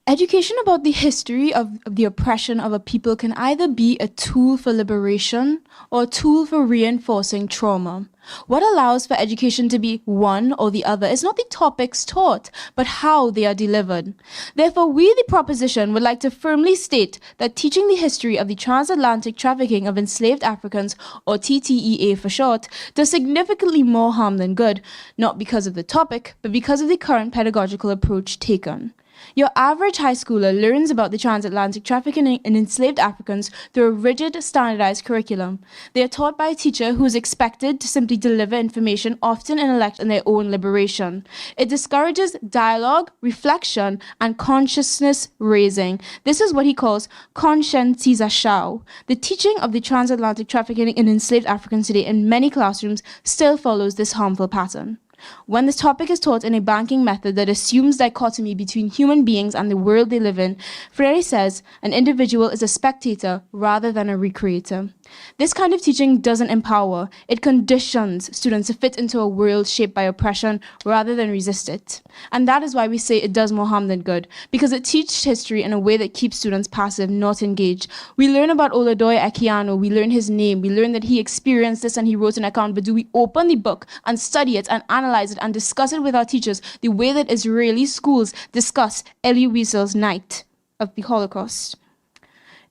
Education about the history of the oppression of a people can either be a tool for liberation or a tool for reinforcing trauma. What allows for education to be one or the other is not the topics taught, but how they are delivered. Therefore, we, the proposition, would like to firmly state that teaching the history of the transatlantic trafficking of enslaved Africans, or TTEA for short, does significantly more harm than good, not because of the topic, but because of the current pedagogical approach taken. Your average high schooler learns about the transatlantic trafficking in enslaved Africans through a rigid, standardized curriculum. They are taught by a teacher who is expected to simply deliver information, often in their own liberation. It discourages dialogue, reflection, and consciousness raising. This is what he calls conscientization. The teaching of the transatlantic trafficking in enslaved Africans today in many classrooms still follows this harmful pattern. When this topic is taught in a banking method that assumes dichotomy between human beings and the world they live in, Freire says an individual is a spectator rather than a recreator. This kind of teaching doesn't empower, it conditions students to fit into a world shaped by oppression rather than resist it. And that is why we say it does more harm than good, because it teaches history in a way that keeps students passive, not engaged. We learn about Oladoye Equiano, we learn his name, we learn that he experienced this and he wrote an account, but do we open the book and study it and analyze it and discuss it with our teachers the way that Israeli schools discuss Elie Wiesel's Night of the Holocaust?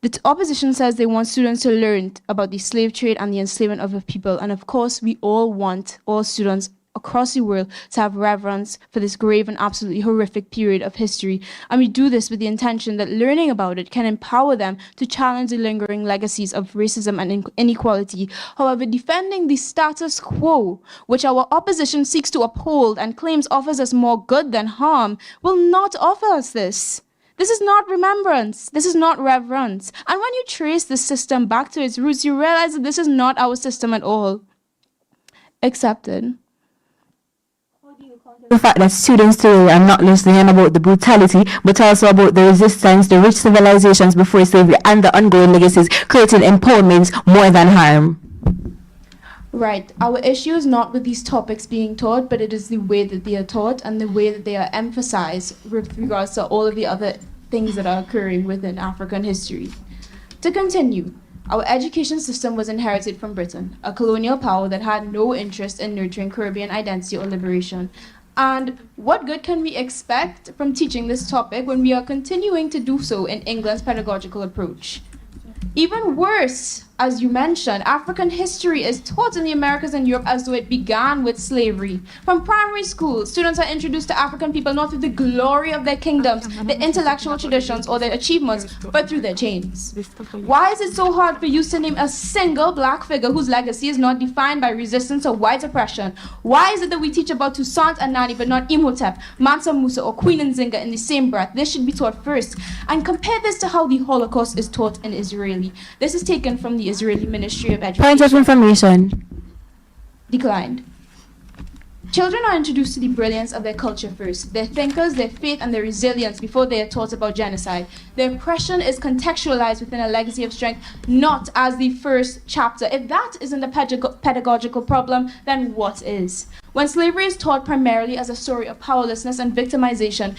The opposition says they want students to learn about the slave trade and the enslavement of a people. And of course, we all want all students across the world to have reverence for this grave and absolutely horrific period of history. And we do this with the intention that learning about it can empower them to challenge the lingering legacies of racism and inequality. However, defending the status quo, which our opposition seeks to uphold and claims offers us more good than harm, will not offer us this. This is not remembrance. This is not reverence. And when you trace the system back to its roots, you realize that this is not our system at all. Accepted. The fact that students today are not just learning about the brutality, but also about the resistance, the rich civilizations before slavery, and the ongoing legacies, creating empowerment more than harm. Right. Our issue is not with these topics being taught, but it is the way that they are taught and the way that they are emphasized with regards to all of the other things that are occurring within African history. To continue, our education system was inherited from Britain, a colonial power that had no interest in nurturing Caribbean identity or liberation. And what good can we expect from teaching this topic when we are continuing to do so in England's pedagogical approach? Even worse, as you mentioned, African history is taught in the Americas and Europe as though it began with slavery. From primary school, students are introduced to African people not through the glory of their kingdoms, their intellectual traditions, or their achievements, but through their chains. Why is it so hard for you to name a single black figure whose legacy is not defined by resistance or white oppression? Why is it that we teach about Toussaint and Nani but not Imhotep, Mansa Musa, or Queen Nzinga in the same breath? This should be taught first. And compare this to how the Holocaust is taught in Israeli. This is taken from the Israeli Ministry of Education. Point of information. Declined. Children are introduced to the brilliance of their culture first, their thinkers, their faith, and their resilience before they are taught about genocide. Their oppression is contextualized within a legacy of strength, not as the first chapter. If that isn't a pedagogical problem, then what is? When slavery is taught primarily as a story of powerlessness and victimization,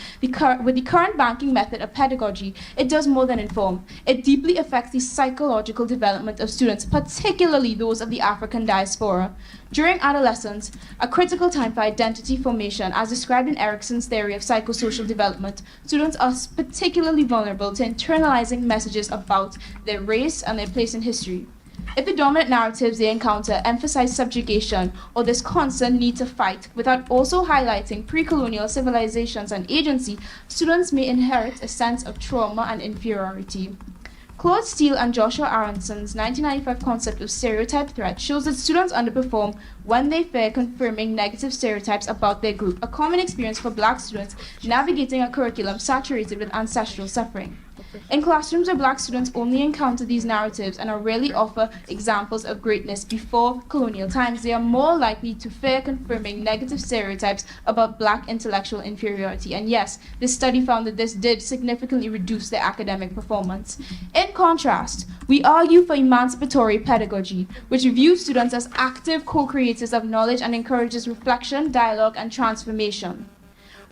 with the current banking method of pedagogy, it does more than inform. It deeply affects the psychological development of students, particularly those of the African diaspora. During adolescence, a critical time for identity formation, as described in Erikson's theory of psychosocial development, students are particularly vulnerable to internalizing messages about their race and their place in history. If the dominant narratives they encounter emphasize subjugation or this constant need to fight without also highlighting pre-colonial civilizations and agency, students may inherit a sense of trauma and inferiority. Claude Steele and Joshua Aronson's 1995 concept of stereotype threat shows that students underperform when they fear confirming negative stereotypes about their group, a common experience for Black students navigating a curriculum saturated with ancestral suffering. In classrooms where Black students only encounter these narratives and are rarely offered examples of greatness before colonial times, they are more likely to fear confirming negative stereotypes about Black intellectual inferiority. And yes, this study found that this did significantly reduce their academic performance. In contrast, we argue for emancipatory pedagogy, which views students as active co-creators of knowledge and encourages reflection, dialogue, and transformation.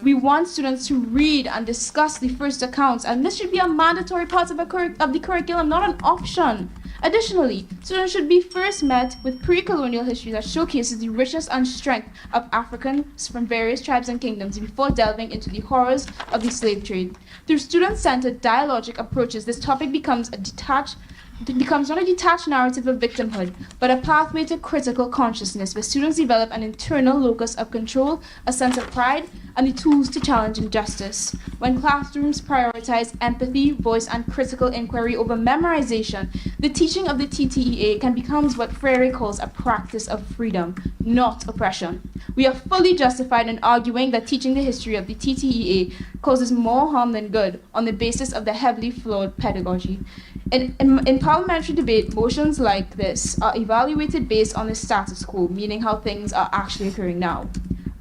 We want students to read and discuss the first accounts, and this should be a mandatory part of the curriculum, not an option. Additionally, students should be first met with pre-colonial history that showcases the richness and strength of Africans from various tribes and kingdoms before delving into the horrors of the slave trade. Through student-centered dialogic approaches, this topic becomes not a detached narrative of victimhood, but a pathway to critical consciousness where students develop an internal locus of control, a sense of pride, and the tools to challenge injustice. When classrooms prioritize empathy, voice, and critical inquiry over memorization, the teaching of the TTEA can become what Freire calls a practice of freedom, not oppression. We are fully justified in arguing that teaching the history of the TTEA causes more harm than good on the basis of the heavily flawed pedagogy. In parliamentary debate, motions like this are evaluated based on the status quo, meaning how things are actually occurring now.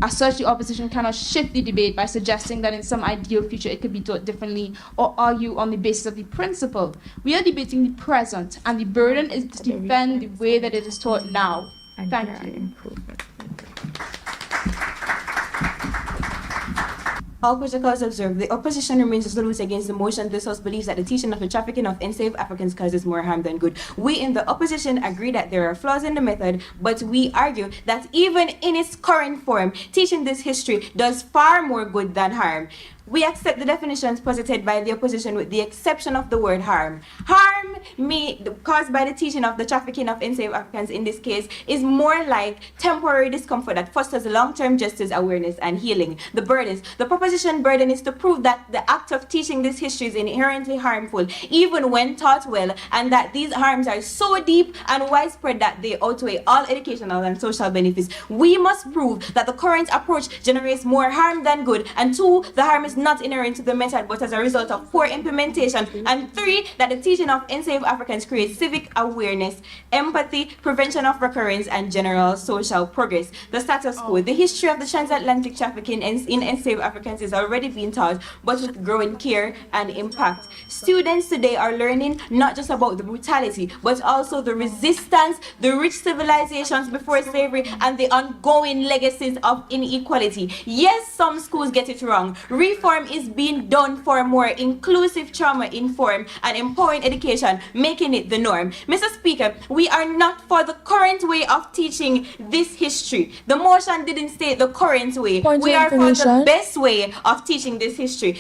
As such, the opposition cannot shift the debate by suggesting that in some ideal future it could be taught differently or argue on the basis of the principle. We are debating the present, and the burden is to defend the way that it is taught now. Thank you. All protocols observed, the opposition remains resolute against the motion. This House believes that the teaching of the trafficking of enslaved Africans causes more harm than good. We in the opposition agree that there are flaws in the method, but we argue that even in its current form, teaching this history does far more good than harm. We accept the definitions posited by the opposition with the exception of the word harm. Harm caused by the teaching of the trafficking of enslaved Africans in this case is more like temporary discomfort that fosters long-term justice awareness and healing. The proposition burden is to prove that the act of teaching this history is inherently harmful, even when taught well, and that these harms are so deep and widespread that they outweigh all educational and social benefits. We must prove that the current approach generates more harm than good, and 2, the harm is not inherent to the method but as a result of poor implementation, and 3, that the teaching of enslaved Africans creates civic awareness, empathy, prevention of recurrence, and general social progress. The status quo, the history of the transatlantic trafficking in enslaved Africans is already being taught, but with growing care and impact. Students today are learning not just about the brutality, but also the resistance, the rich civilizations before slavery, and the ongoing legacies of inequality. Yes, some schools get it wrong. Reform is being done for more inclusive, trauma-informed, and empowering education, making it the norm. Mr. Speaker, we are not for the current way of teaching this history. The motion didn't state the current way. We are for the best way of teaching this history.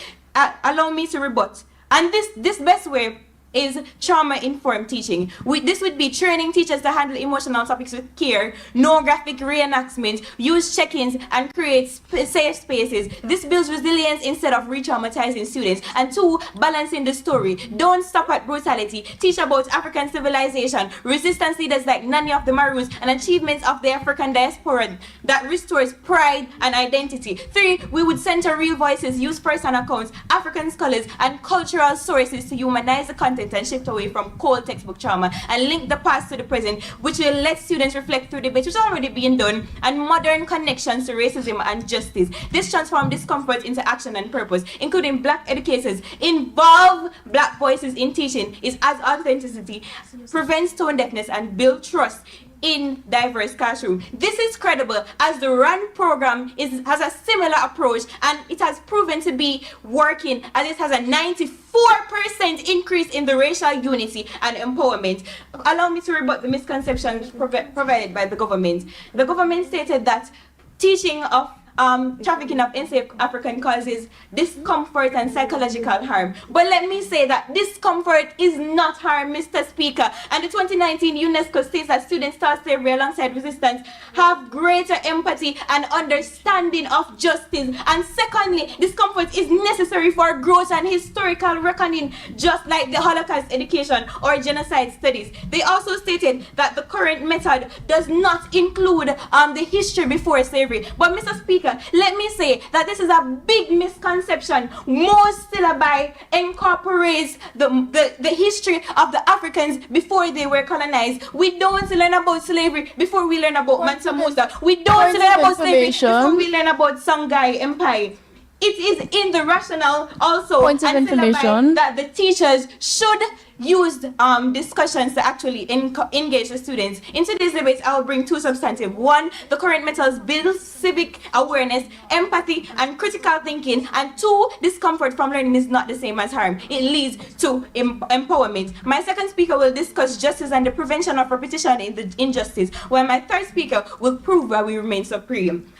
Allow me to rebut. And this best way is trauma-informed teaching. This would be training teachers to handle emotional topics with care, no graphic reenactment, use check-ins, and create safe spaces. This builds resilience instead of re-traumatizing students. And 2, balancing the story. Don't stop at brutality. Teach about African civilization, resistance leaders like Nani of the Marus, and achievements of the African diaspora that restores pride and identity. 3, we would center real voices, use person accounts, African scholars, and cultural sources to humanize the content and shift away from cold textbook trauma and link the past to the present, which will let students reflect through debate, which is already being done, and modern connections to racism and justice. This transforms discomfort into action and purpose, including Black educators. Involve Black voices in teaching is as authenticity, prevents tone deafness, and build trust in diverse classroom. This is credible as the RAN program has a similar approach, and it has proven to be working, as it has a 94% increase in the racial unity and empowerment. Allow me to rebut the misconceptions provided by the government. The government stated that teaching of trafficking of enslaved African causes discomfort and psychological harm. But let me say that discomfort is not harm, Mr. Speaker. And the 2019 UNESCO states that students taught slavery alongside resistance have greater empathy and understanding of justice. And secondly, discomfort is necessary for growth and historical reckoning, just like the Holocaust education or genocide studies. They also stated that the current method does not include the history before slavery. But Mr. Speaker, let me say that this is a big misconception. Most syllabi incorporates the history of the Africans before they were colonized. We don't learn about slavery before we learn about Mansa Musa. We don't learn about slavery before we learn about Songhai Empire. It is in the rationale also Points of information that the teachers should use discussions to actually engage the students. In today's debate, I will bring 2 substantive. 1, the current methods build civic awareness, empathy, and critical thinking. And 2, discomfort from learning is not the same as harm. It leads to empowerment. My second speaker will discuss justice and the prevention of repetition in the injustice, while my third speaker will prove why we remain supreme.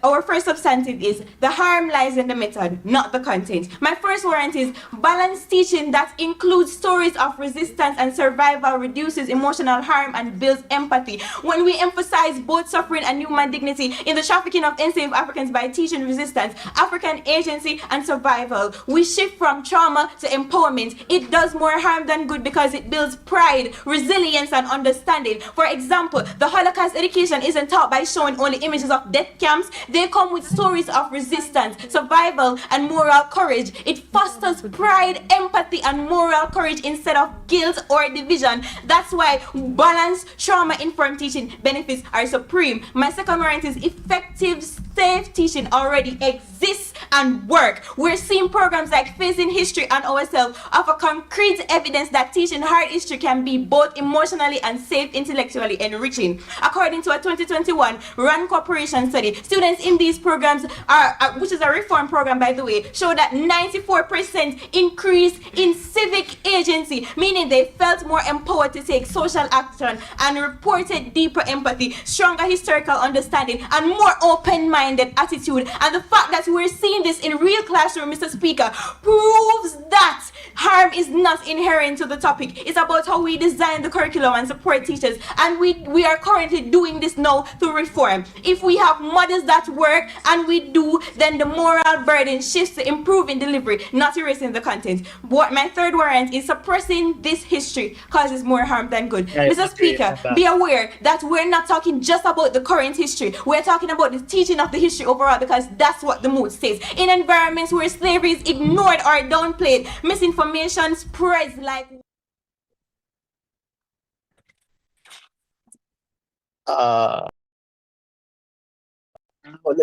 Our first substantive is the harm lies in the method, not the content. My first warrant is balanced teaching that includes stories of resistance and survival, reduces emotional harm, and builds empathy. When we emphasize both suffering and human dignity in the trafficking of enslaved Africans by teaching resistance, African agency, and survival, we shift from trauma to empowerment. It does more harm than good because it builds pride, resilience, and understanding. For example, the Holocaust education isn't taught by showing only images of death camps. They come with stories of resistance, survival, and moral courage. It fosters pride, empathy, and moral courage instead of guilt or division. That's why balanced, trauma-informed teaching benefits are supreme. My second warrant is effective, safe teaching already exists and work. We're seeing programs like Facing History and Ourselves offer concrete evidence that teaching hard history can be both emotionally and safe, intellectually enriching. According to a 2021 RAN Corporation study, students in these programs which is a reform program by the way, show that 94% increase in civic agency, meaning they felt more empowered to take social action and reported deeper empathy, stronger historical understanding, and more open-minded attitude. And the fact that we're seeing this in real classroom, Mr. Speaker, proves that harm is not inherent to the topic. It's about how we design the curriculum and support teachers, and we are currently doing this now through reform. If we have models that work, and we do, then the moral burden shifts to improving delivery, not erasing the content. What my third warrant is suppressing this history causes more harm than good. Mr. Speaker, be aware that we're not talking just about the current history. We're talking about the teaching of the history overall, because that's what the mood says. In environments where slavery is ignored or downplayed, misinformation spreads like Uh, well,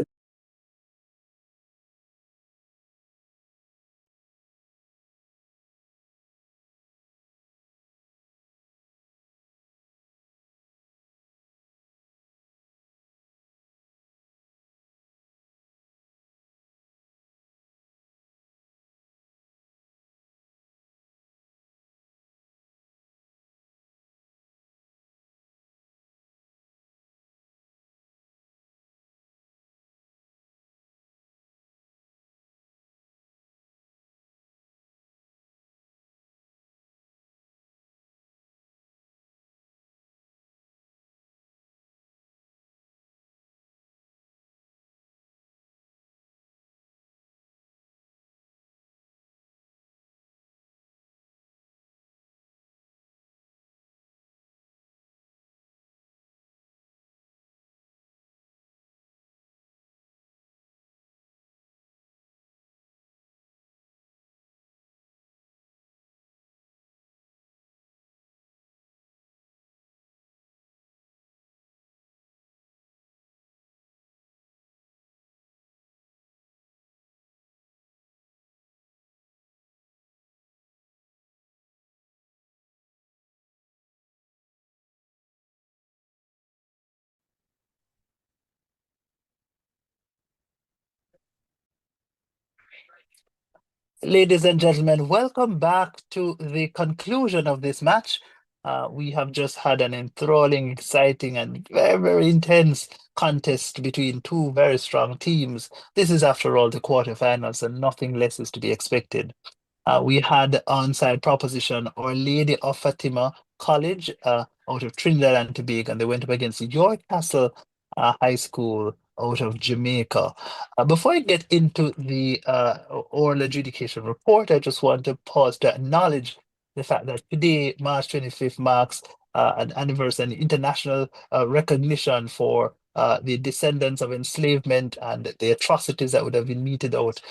Ladies and gentlemen, welcome back to the conclusion of this match. We have just had an enthralling, exciting, and very, very intense contest between two very strong teams. This is, after all, the quarterfinals, and nothing less is to be expected. We had on-side proposition Our Lady of Fatima College out of Trinidad and Tobago, and they went up against York Castle High School out of Jamaica. Before I get into the oral adjudication report, I just want to pause to acknowledge the fact that today, March 25th, marks an anniversary, an international recognition for the descendants of enslavement and the atrocities that would have been meted out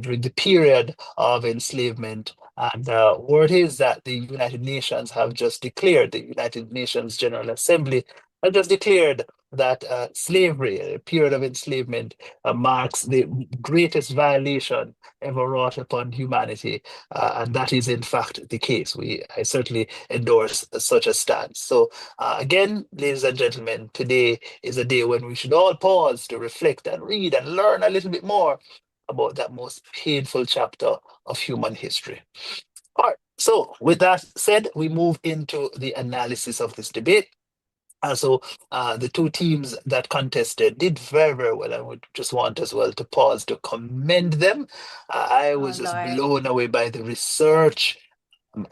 during the period of enslavement. And word is that the United Nations have just declared, the United Nations General Assembly have just declared that slavery, a period of enslavement, marks the greatest violation ever wrought upon humanity. And that is, in fact, the case. I certainly endorse such a stance. So, again, ladies and gentlemen, today is a day when we should all pause to reflect and read and learn a little bit more about that most painful chapter of human history. All right, so with that said, we move into the analysis of this debate. The two teams that contested did very, very well. I would just want as well to pause to commend them. I was just Lord. blown away by the research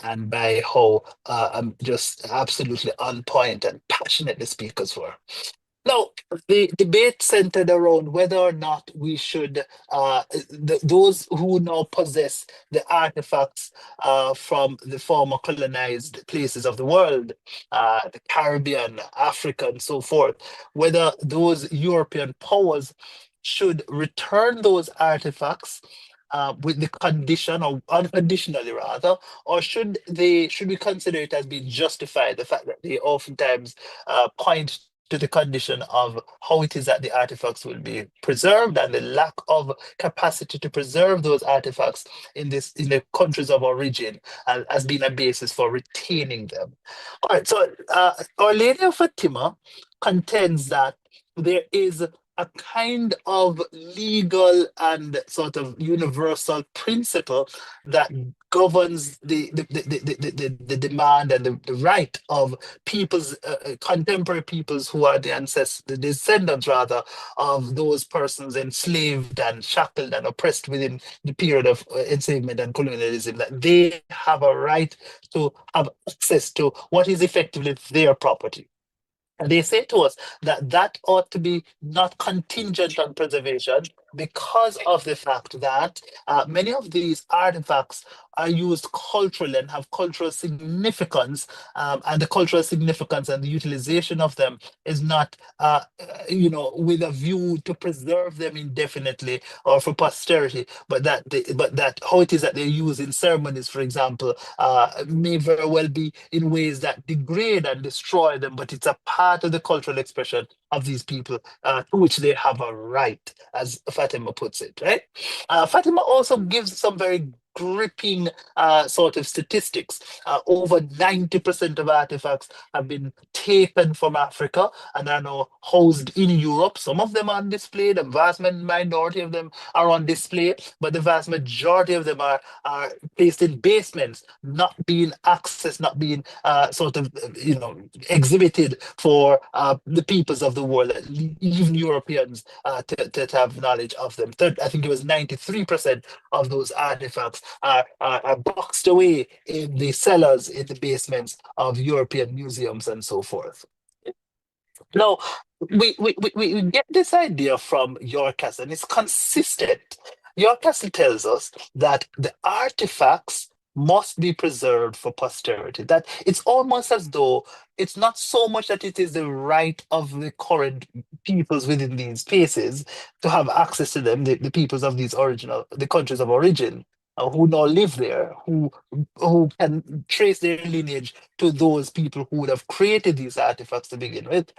and by how just absolutely on point and passionate the speakers were. Now, the debate centered around whether or not we should, those who now possess the artifacts from the former colonized places of the world, the Caribbean, Africa, and so forth, whether those European powers should return those artifacts with the condition, or unconditionally rather, or should we consider it as being justified, the fact that they oftentimes point to the condition of how it is that the artifacts will be preserved and the lack of capacity to preserve those artifacts in the countries of origin as being a basis for retaining them. All right, so Our Lady of Fatima contends that there is a kind of legal and sort of universal principle that governs the demand and the right of peoples, contemporary peoples who are the descendants rather of those persons enslaved and shackled and oppressed within the period of enslavement and colonialism, that they have a right to have access to what is effectively their property. And they say to us that that ought to be not contingent on preservation because of the fact that many of these artifacts are used culturally and have cultural significance, and the cultural significance and the utilization of them is not, with a view to preserve them indefinitely or for posterity, but that how it is that they're used in ceremonies, for example, may very well be in ways that degrade and destroy them, but it's a part of the cultural expression of these people to which they have a right, as Fatima puts it, right? Fatima also gives some very gripping sort of statistics. Over 90% of artifacts have been taken from Africa and are now housed in Europe. Some of them are on display, the vast minority of them are on display, but the vast majority of them are placed in basements, not being accessed, not being exhibited for the peoples of the world, even Europeans, to have knowledge of them. I think it was 93% of those artifacts are boxed away in the cellars, in the basements of European museums and so forth. Now, we get this idea from York Castle, and it's consistent. York Castle tells us that the artifacts must be preserved for posterity. That it's almost as though it's not so much that it is the right of the current peoples within these spaces to have access to them, the peoples of the countries of origin, who now live there, who can trace their lineage to those people who would have created these artifacts to begin with.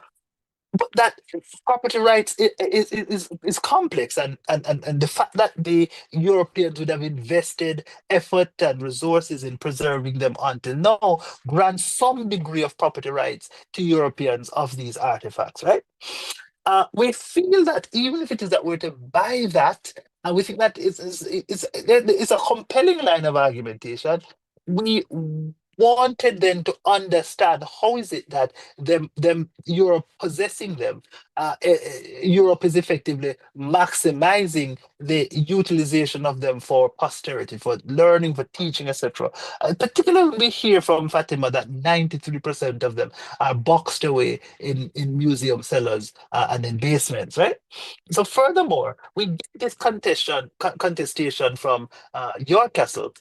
But that property rights is complex, and the fact that the Europeans would have invested effort and resources in preserving them until now grants some degree of property rights to Europeans of these artifacts, right? We feel that even if it is that we're to buy that, And we think that it's a compelling line of argumentation. We wanted them to understand how is it that them Europe possessing them, Europe is effectively maximizing the utilization of them for posterity, for learning, for teaching, etc. Particularly, we hear from Fatima that 93% of them are boxed away in museum cellars and in basements, right? So furthermore, we get this contestation from your castle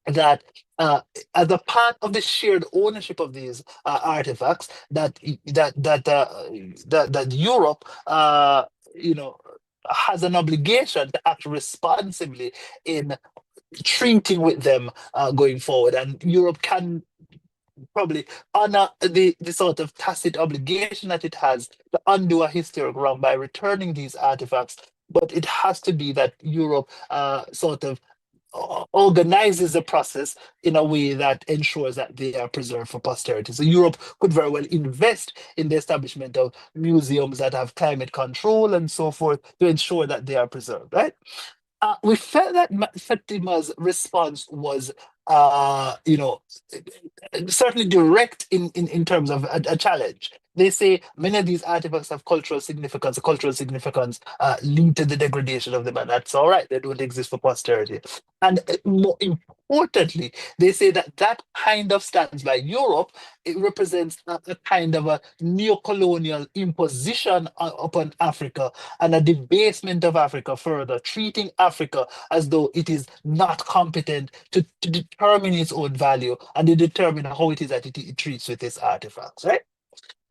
that as a part of the shared ownership of these artifacts, that Europe, you know, has an obligation to act responsibly in treating with them going forward, and Europe can probably honor the sort of tacit obligation that it has to undo a historic wrong by returning these artifacts. But it has to be that Europe sort of organizes the process in a way that ensures that they are preserved for posterity. So Europe could very well invest in the establishment of museums that have climate control and so forth to ensure that they are preserved, right? We felt that Fatima's response was, certainly direct in terms of a challenge. They say many of these artifacts have cultural significance. The cultural significance lead to the degradation of them, and that's all right. They don't exist for posterity. And more importantly, they say that that kind of stance by Europe, it represents a kind of a neo-colonial imposition upon Africa and a debasement of Africa further, treating Africa as though it is not competent to determine its own value and to determine how it is that it treats with its artifacts, right?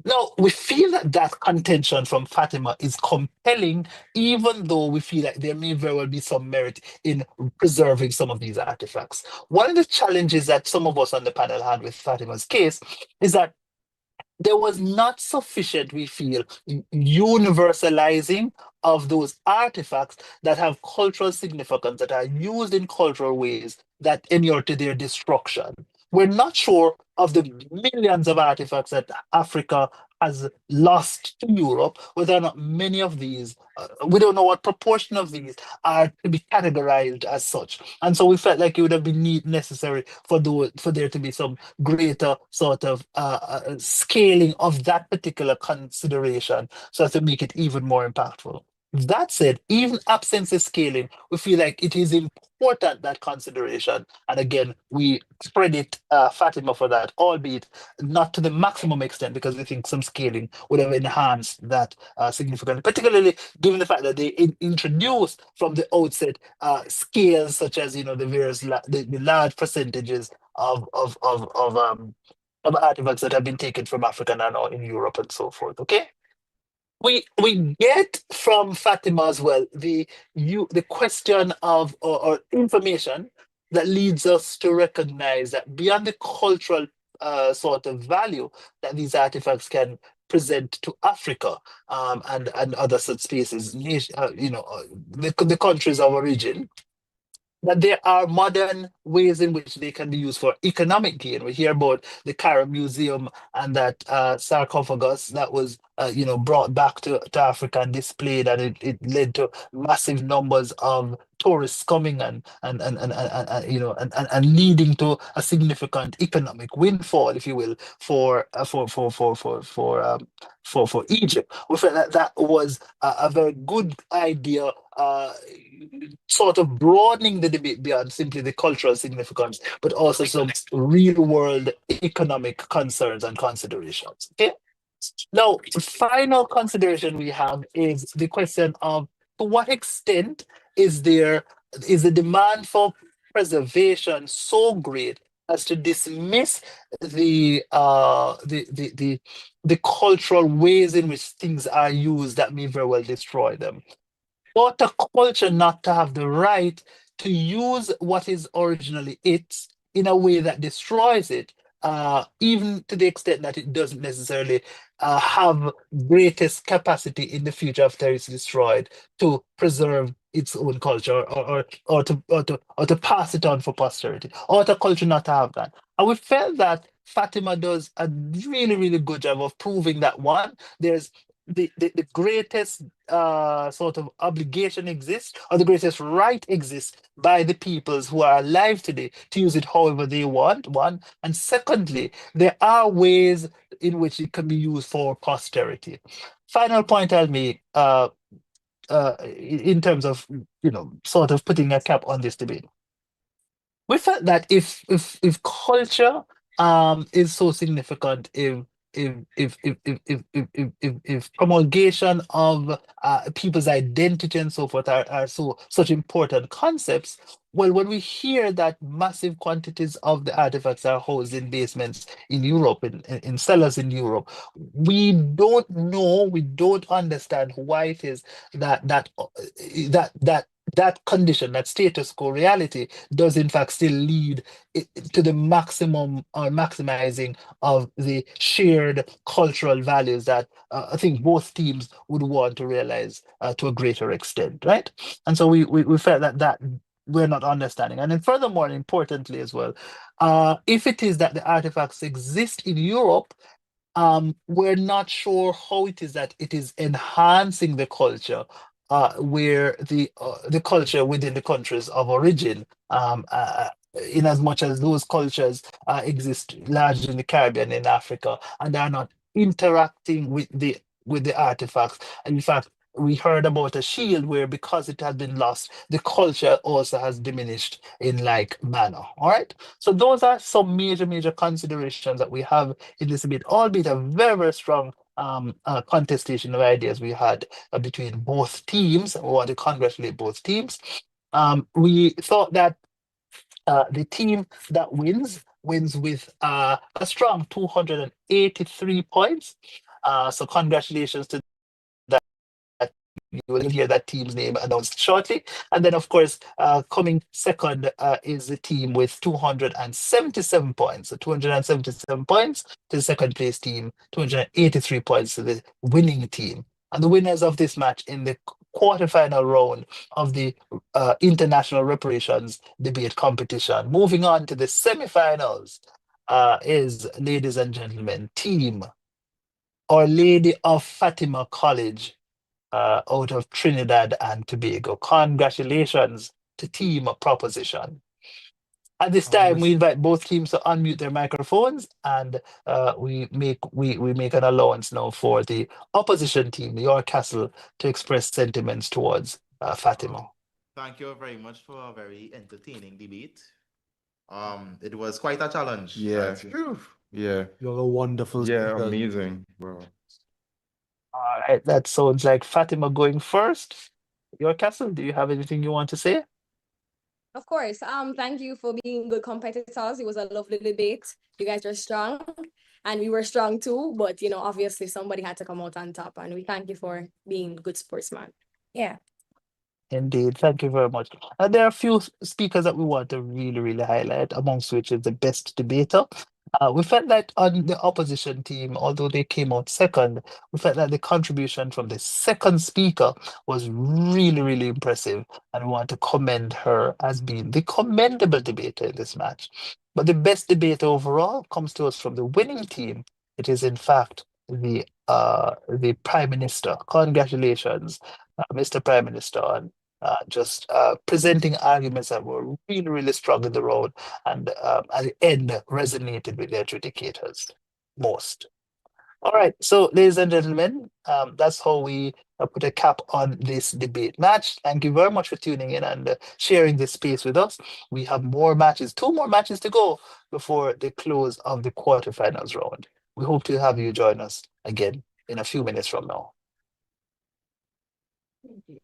Now, we feel that that contention from Fatima is compelling, even though we feel like there may very well be some merit in preserving some of these artifacts. One of the challenges that some of us on the panel had with Fatima's case is that there was not sufficient, we feel, universalizing of those artifacts that have cultural significance, that are used in cultural ways that inure to their destruction. We're not sure of the millions of artifacts that Africa has lost to Europe, whether or not many of these, we don't know what proportion of these are to be categorized as such. And so we felt like it would have been necessary for there to be some greater sort of scaling of that particular consideration so as to make it even more impactful. That said, even absence of scaling, we feel like it is important that consideration. And again, we credit Fatima for that, albeit not to the maximum extent, because we think some scaling would have enhanced that significantly, particularly given the fact that they introduced from the outset scales such as the various the large percentages of artifacts that have been taken from Africa and are now in Europe and so forth. Okay. We get from Fatima as well the question of or information that leads us to recognize that beyond the cultural sort of value that these artifacts can present to Africa and other such spaces, the countries of origin, that there are modern ways in which they can be used for economic gain. We hear about the Cairo Museum and that sarcophagus that was, brought back to Africa and displayed, and it led to massive numbers of tourists coming and leading to a significant economic windfall, if you will, for Egypt. We felt that that was a very good idea, sort of broadening the debate beyond simply the cultural significance, but also some real world economic concerns and considerations. Okay. Now, the final consideration we have is the question of to what extent is the demand for preservation so great as to dismiss the cultural ways in which things are used that may very well destroy them, but a culture not to have the right to use what is originally its in a way that destroys it, even to the extent that it doesn't necessarily have greatest capacity in the future after it's destroyed to preserve its own culture or to pass it on for posterity, or the culture not to have that. And we felt that Fatima does a really, really good job of proving that one, there's the greatest sort of obligation exists, or the greatest right exists by the peoples who are alive today to use it however they want, one. And secondly, there are ways in which it can be used for posterity. Final point I'll make in terms of, sort of putting a cap on this debate. We felt that if culture is so significant, if promulgation of people's identity and so forth are such important concepts, well, when we hear that massive quantities of the artifacts are housed in basements in Europe, in cellars in Europe, we don't know, we don't understand why it is that condition, that status quo reality, does in fact still lead to the maximum or maximizing of the shared cultural values that I think both teams would want to realize to a greater extent, right? And so we felt that we're not understanding. And then furthermore, importantly as well, if it is that the artifacts exist in Europe, we're not sure how it is that it is enhancing the culture, where the culture within the countries of origin, in as much as those cultures exist largely in the Caribbean, in Africa, and are not interacting with the artifacts. And in fact, we heard about a shield where, because it has been lost, the culture also has diminished in like manner. All right. So those are some major considerations that we have in this debate, albeit a very strong contestation of ideas we had between both teams. We want to congratulate both teams. We thought that the team that wins with a strong 283 points. So congratulations to that. You will hear that team's name announced shortly. And then, of course, coming second is the team with 277 points. So 277 points to the second place team, 283 points to the winning team. And the winners of this match in the quarterfinal round of the international reparations debate competition. Moving on to the semifinals is, ladies and gentlemen, team Our Lady of Fatima College out of Trinidad and Tobago. Congratulations to Team Proposition. At this time, we invite both teams to unmute their microphones, and we make an allowance now for the opposition team, York Castle, to express sentiments towards Fatima. Thank you very much for a very entertaining debate. It was quite a challenge. Yeah. Right? Phew. Yeah. You're a wonderful Yeah, speaker. amazing. Wow. All right, that sounds like Fatima going first. York Castle, do you have anything you want to say? Of course. Thank you for being good competitors. It was a lovely debate. You guys are strong, and we were strong too. But obviously, somebody had to come out on top, and we thank you for being good sportsman. Yeah. Indeed, thank you very much. There are a few speakers that we want to really highlight, amongst which is the best debater. We felt that on the opposition team, although they came out second, we felt that the contribution from the second speaker was really impressive, and we want to commend her as being the commendable debater in this match. But the best debate overall comes to us from the winning team. It is in fact the Prime Minister. Congratulations, Mr. Prime Minister, on just presenting arguments that were really strong in the road, and at the end resonated with the adjudicators most. All right, so ladies and gentlemen, that's how we put a cap on this debate match. Thank you very much for tuning in and sharing this space with us. We have more matches, 2 more matches to go before the close of the quarterfinals round. We hope to have you join us again in a few minutes from now. Thank you.